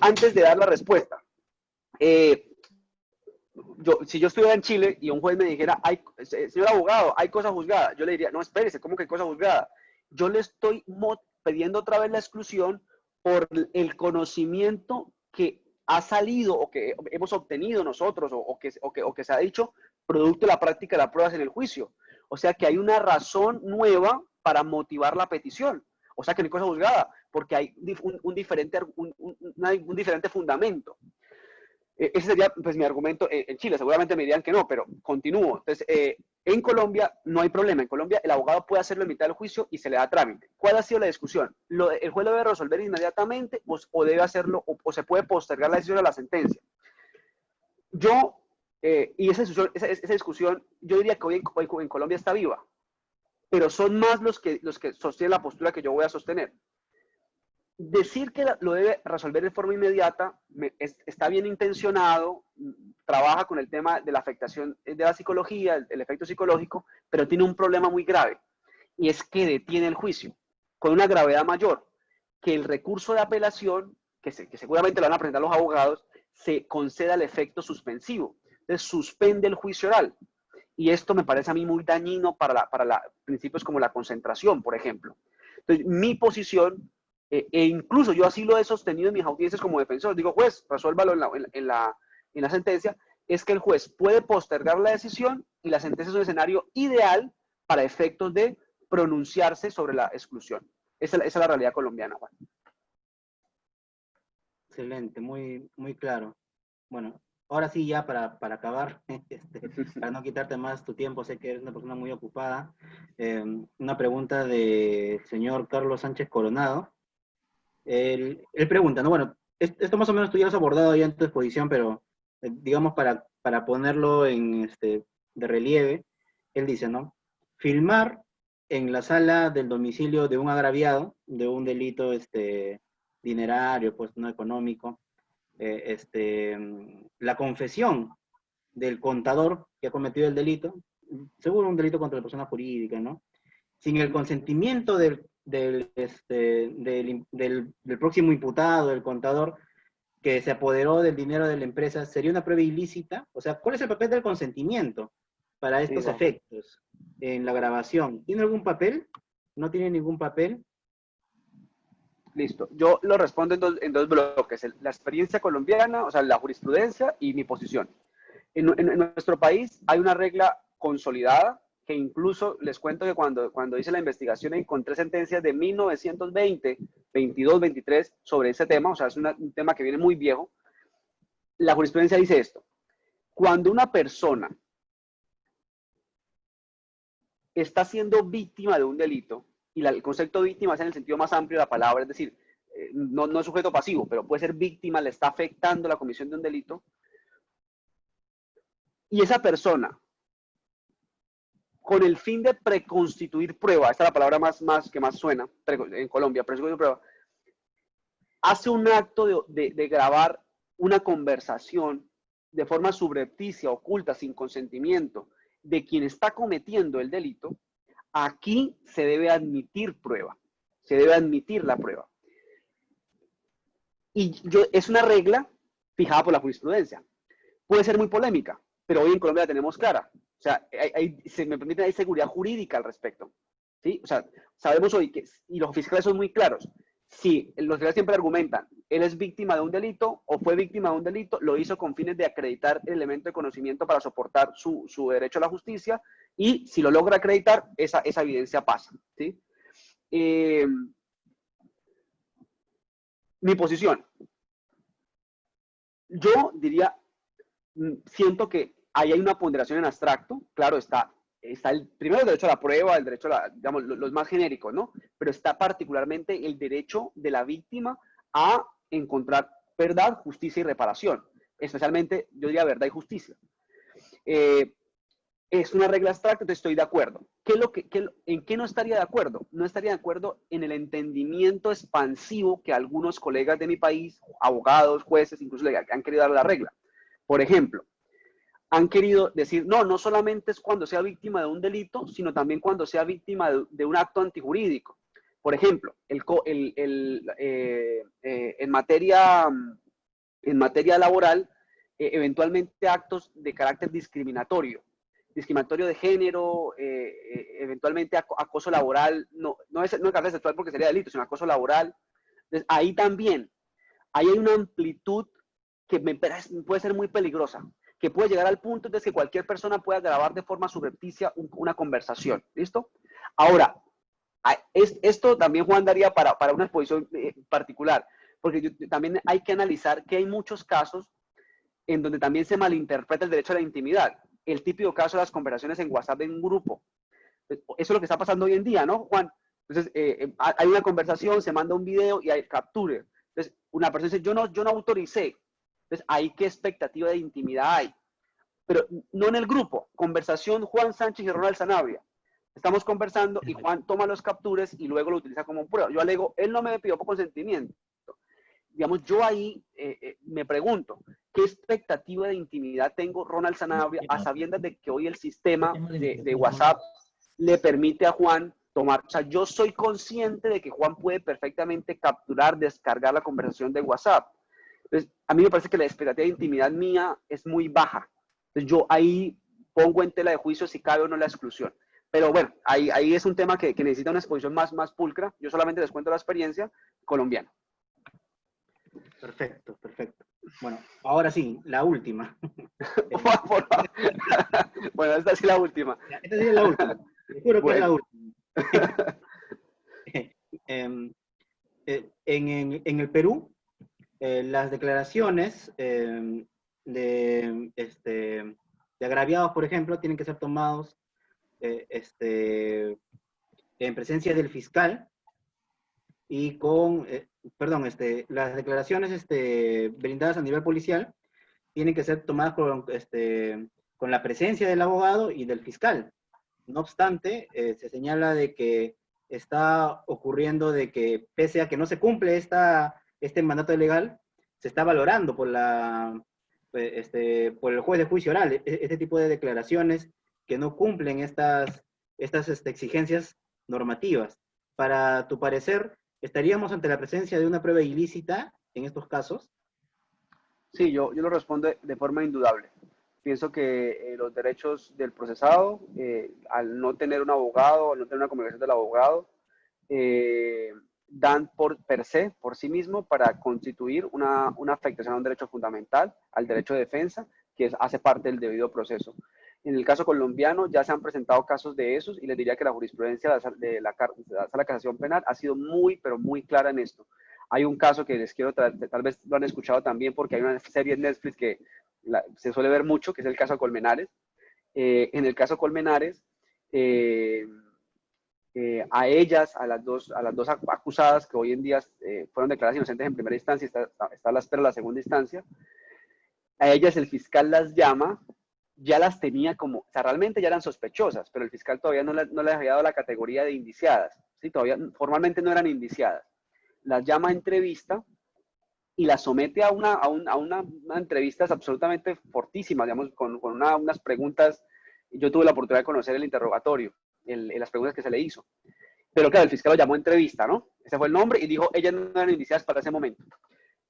Antes de dar la respuesta, si yo estuviera en Chile y un juez me dijera, señor abogado, hay cosa juzgada, yo le diría, no, espérese, ¿cómo que hay cosa juzgada? Yo le estoy pidiendo otra vez la exclusión por el conocimiento que ha salido o que hemos obtenido nosotros o que se ha dicho producto de la práctica de las pruebas en el juicio. O sea que hay una razón nueva para motivar la petición. O sea que no hay cosa juzgada, porque hay un diferente fundamento. Ese sería pues mi argumento en Chile. Seguramente me dirían que no, pero continúo. Entonces, en Colombia no hay problema. En Colombia el abogado puede hacerlo en mitad del juicio y se le da trámite. ¿Cuál ha sido la discusión? ¿El juez lo debe resolver inmediatamente o debe hacerlo o se puede postergar la decisión a la sentencia? Y esa discusión, yo diría que hoy en Colombia está viva, pero son más los que sostienen la postura que yo voy a sostener. Decir que lo debe resolver de forma inmediata está bien intencionado, trabaja con el tema de la afectación de la psicología, el efecto psicológico, pero tiene un problema muy grave, y es que detiene el juicio, con una gravedad mayor, que el recurso de apelación, que seguramente lo van a presentar los abogados, se conceda el efecto suspensivo. Entonces suspende el juicio oral. Y esto me parece a mí muy dañino para principios como la concentración, por ejemplo. Entonces, mi posición, incluso yo así lo he sostenido en mis audiencias como defensor, digo, juez, resuélvalo en la sentencia, es que el juez puede postergar la decisión y la sentencia es un escenario ideal para efectos de pronunciarse sobre la exclusión. Esa es la realidad colombiana, Juan. Excelente, muy, muy claro. Bueno, ahora sí, ya para acabar, para no quitarte más tu tiempo, sé que eres una persona muy ocupada, una pregunta del señor Carlos Sánchez Coronado. Él pregunta, ¿no? Bueno, esto más o menos tú ya lo has abordado ya en tu exposición, pero digamos para ponerlo de relieve, él dice, ¿no? Filmar en la sala del domicilio de un agraviado, de un delito dinerario, pues no económico, la confesión del contador que ha cometido el delito, seguro un delito contra la persona jurídica, ¿no? Sin el consentimiento del próximo imputado, del contador, que se apoderó del dinero de la empresa, ¿sería una prueba ilícita? O sea, ¿cuál es el papel del consentimiento para estos efectos en la grabación? ¿Tiene algún papel? ¿No tiene ningún papel? Listo. Yo lo respondo en dos bloques. La experiencia colombiana, o sea, la jurisprudencia y mi posición. En nuestro país hay una regla consolidada que incluso les cuento que cuando hice la investigación encontré sentencias de 1920, 22, 23 sobre ese tema, o sea, es un tema que viene muy viejo. La jurisprudencia dice esto: cuando una persona está siendo víctima de un delito, y el concepto de víctima es en el sentido más amplio de la palabra, es decir, no es sujeto pasivo, pero puede ser víctima, le está afectando la comisión de un delito, y esa persona, con el fin de preconstituir prueba, esta es la palabra que más suena en Colombia, preconstituir prueba, hace un acto de grabar una conversación de forma subrepticia, oculta, sin consentimiento de quien está cometiendo el delito, aquí se debe admitir prueba, se debe admitir la prueba. Y es una regla fijada por la jurisprudencia. Puede ser muy polémica, pero hoy en Colombia la tenemos clara. O sea, se me permite, hay seguridad jurídica al respecto. ¿Sí? O sea, sabemos hoy que, y los fiscales son muy claros, si los fiscales siempre argumentan, él es víctima de un delito o fue víctima de un delito, lo hizo con fines de acreditar el elemento de conocimiento para soportar su derecho a la justicia, y si lo logra acreditar, esa evidencia pasa. ¿Sí? Mi posición, yo diría, siento que ahí hay una ponderación en abstracto. Claro, está primero el derecho a la prueba, el derecho a digamos, los más genéricos, ¿no? Pero está particularmente el derecho de la víctima a encontrar verdad, justicia y reparación. Especialmente, yo diría, verdad y justicia. Es una regla abstracta, entonces estoy de acuerdo. ¿En qué no estaría de acuerdo? No estaría de acuerdo en el entendimiento expansivo que algunos colegas de mi país, abogados, jueces, incluso han querido dar la regla. Por ejemplo, han querido decir, no solamente es cuando sea víctima de un delito, sino también cuando sea víctima de un acto antijurídico. Por ejemplo, en materia laboral, eventualmente actos de carácter discriminatorio de género, eventualmente acoso laboral, no es carácter sexual porque sería delito, sino acoso laboral. Entonces, ahí también, ahí hay una amplitud que puede ser muy peligrosa, que puede llegar al punto de que cualquier persona pueda grabar de forma subrepticia una conversación. ¿Listo? Ahora, esto también, Juan, daría para una exposición particular, porque también hay que analizar que hay muchos casos en donde también se malinterpreta el derecho a la intimidad. El típico caso de las conversaciones en WhatsApp en un grupo. Eso es lo que está pasando hoy en día, ¿no, Juan? Entonces, hay una conversación, se manda un video y hay capture. Entonces, una persona dice, yo no autoricé. Entonces, ahí qué expectativa de intimidad hay. Pero no en el grupo. Conversación Juan Sánchez y Ronald Sanabria. Estamos conversando y Juan toma los captures y luego lo utiliza como prueba. Yo alego, él no me pidió por consentimiento. Digamos, yo ahí me pregunto, ¿qué expectativa de intimidad tengo Ronald Sanabria a sabiendas de que hoy el sistema de WhatsApp le permite a Juan tomar? O sea, yo soy consciente de que Juan puede perfectamente capturar, descargar la conversación de WhatsApp. Entonces, a mí me parece que la expectativa de intimidad mía es muy baja. Entonces, yo ahí pongo en tela de juicio si cabe o no la exclusión. Pero bueno, ahí es un tema que necesita una exposición más pulcra. Yo solamente les cuento la experiencia colombiana. Perfecto, perfecto. Bueno, ahora sí, la última. Bueno, esta sí es la última. Esta sí es la última. Te juro que es la última. En el Perú, las declaraciones de agraviados, por ejemplo, tienen que ser tomados en presencia del fiscal y las declaraciones brindadas a nivel policial tienen que ser tomadas con la presencia del abogado y del fiscal. No obstante, se señala de que está ocurriendo de que, pese a que no se cumple este mandato legal, se está valorando por el juez de juicio oral este tipo de declaraciones que no cumplen estas exigencias normativas. Para tu parecer, ¿estaríamos ante la presencia de una prueba ilícita en estos casos? Sí, yo lo respondo de forma indudable. Pienso que los derechos del procesado, al no tener un abogado, al no tener una comunicación del abogado, dan per se, por sí mismo, para constituir una afectación a un derecho fundamental, al derecho de defensa, que hace parte del debido proceso. En el caso colombiano ya se han presentado casos de esos y les diría que la jurisprudencia de la Sala de Casación Penal ha sido muy, pero muy clara en esto. Hay un caso que les quiero traer, tal vez lo han escuchado también porque hay una serie en Netflix que se suele ver mucho, que es el caso Colmenares. En el caso Colmenares, a ellas, a las dos acusadas que hoy en día fueron declaradas inocentes en primera instancia, está a la espera de la segunda instancia, a ellas el fiscal las llama, ya las tenía como, o sea, realmente ya eran sospechosas, pero el fiscal todavía no les había dado la categoría de indiciadas, ¿sí? Todavía formalmente no eran indiciadas. Las llama a entrevista y las somete a una entrevista absolutamente fortísima, digamos, con unas preguntas. Yo tuve la oportunidad de conocer el interrogatorio, las preguntas que se le hizo. Pero claro, el fiscal lo llamó a entrevista, ¿no? Ese fue el nombre y dijo, ellas no eran indiciadas para ese momento.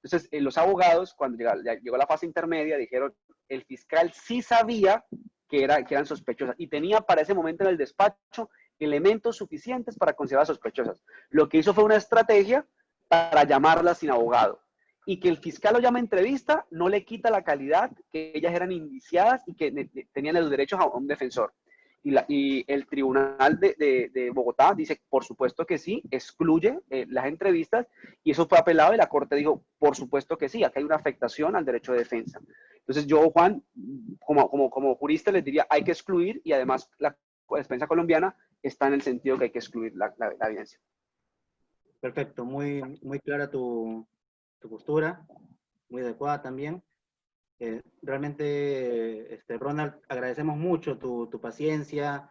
Entonces, los abogados, cuando llegó la fase intermedia, dijeron, el fiscal sí sabía que eran sospechosas y tenía para ese momento en el despacho elementos suficientes para considerarlas sospechosas. Lo que hizo fue una estrategia para llamarlas sin abogado. Y que el fiscal lo llame a entrevista no le quita la calidad, que ellas eran indiciadas y que tenían los derechos a un defensor. Y el tribunal de Bogotá dice, por supuesto que sí, excluye las entrevistas, y eso fue apelado y la Corte dijo, por supuesto que sí, aquí hay una afectación al derecho de defensa. Entonces yo, Juan, como jurista les diría, hay que excluir, y además la defensa colombiana está en el sentido que hay que excluir la evidencia. Perfecto, muy, muy clara tu postura, muy adecuada también. Realmente, Ronald, agradecemos mucho tu paciencia,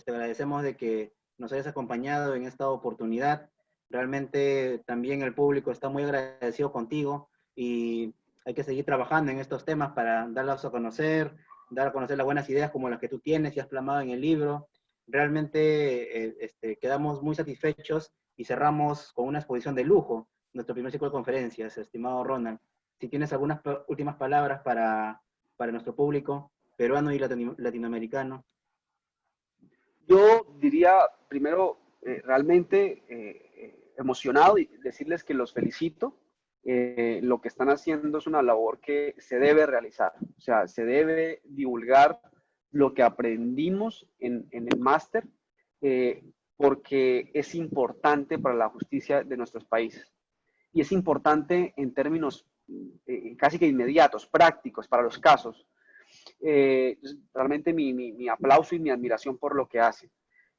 agradecemos de que nos hayas acompañado en esta oportunidad. Realmente también el público está muy agradecido contigo y hay que seguir trabajando en estos temas para darlos a conocer, dar a conocer las buenas ideas como las que tú tienes y has plasmado en el libro. Realmente quedamos muy satisfechos y cerramos con una exposición de lujo nuestro primer ciclo de conferencias, estimado Ronald. Si tienes algunas últimas palabras para nuestro público peruano y latinoamericano. Yo diría, primero, realmente emocionado y decirles que los felicito. Lo que están haciendo es una labor que se debe realizar. O sea, se debe divulgar lo que aprendimos en el máster, porque es importante para la justicia de nuestros países. Y es importante en términos casi que inmediatos, prácticos para los casos. Realmente mi aplauso y mi admiración por lo que hacen.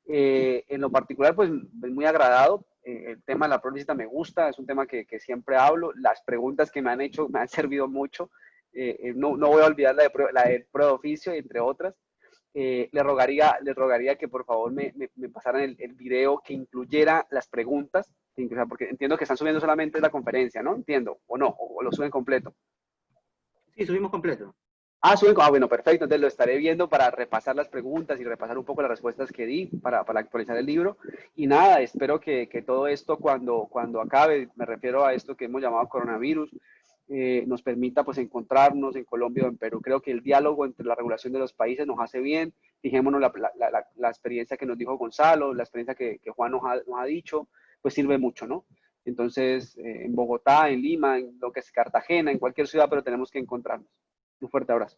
En lo particular, pues muy agradado. El tema de la prueba ilícita me gusta, es un tema que siempre hablo. Las preguntas que me han hecho me han servido mucho. No voy a olvidar la de prueba de oficio, entre otras. Le rogaría que por favor me pasaran el video que incluyera las preguntas, porque entiendo que están subiendo solamente la conferencia, ¿no? Entiendo, o no, o lo suben completo. Sí, subimos completo. Bueno, perfecto. Entonces lo estaré viendo para repasar las preguntas y repasar un poco las respuestas que di para actualizar el libro. Y nada, espero que todo esto cuando acabe, me refiero a esto que hemos llamado coronavirus, nos permita pues encontrarnos en Colombia o en Perú. Creo que el diálogo entre la regulación de los países nos hace bien. Fijémonos la experiencia que nos dijo Gonzalo, la experiencia que Juan nos ha dicho, pues sirve mucho, ¿no? Entonces, en Bogotá, en Lima, en lo que es Cartagena, en cualquier ciudad, pero tenemos que encontrarnos. Un fuerte abrazo.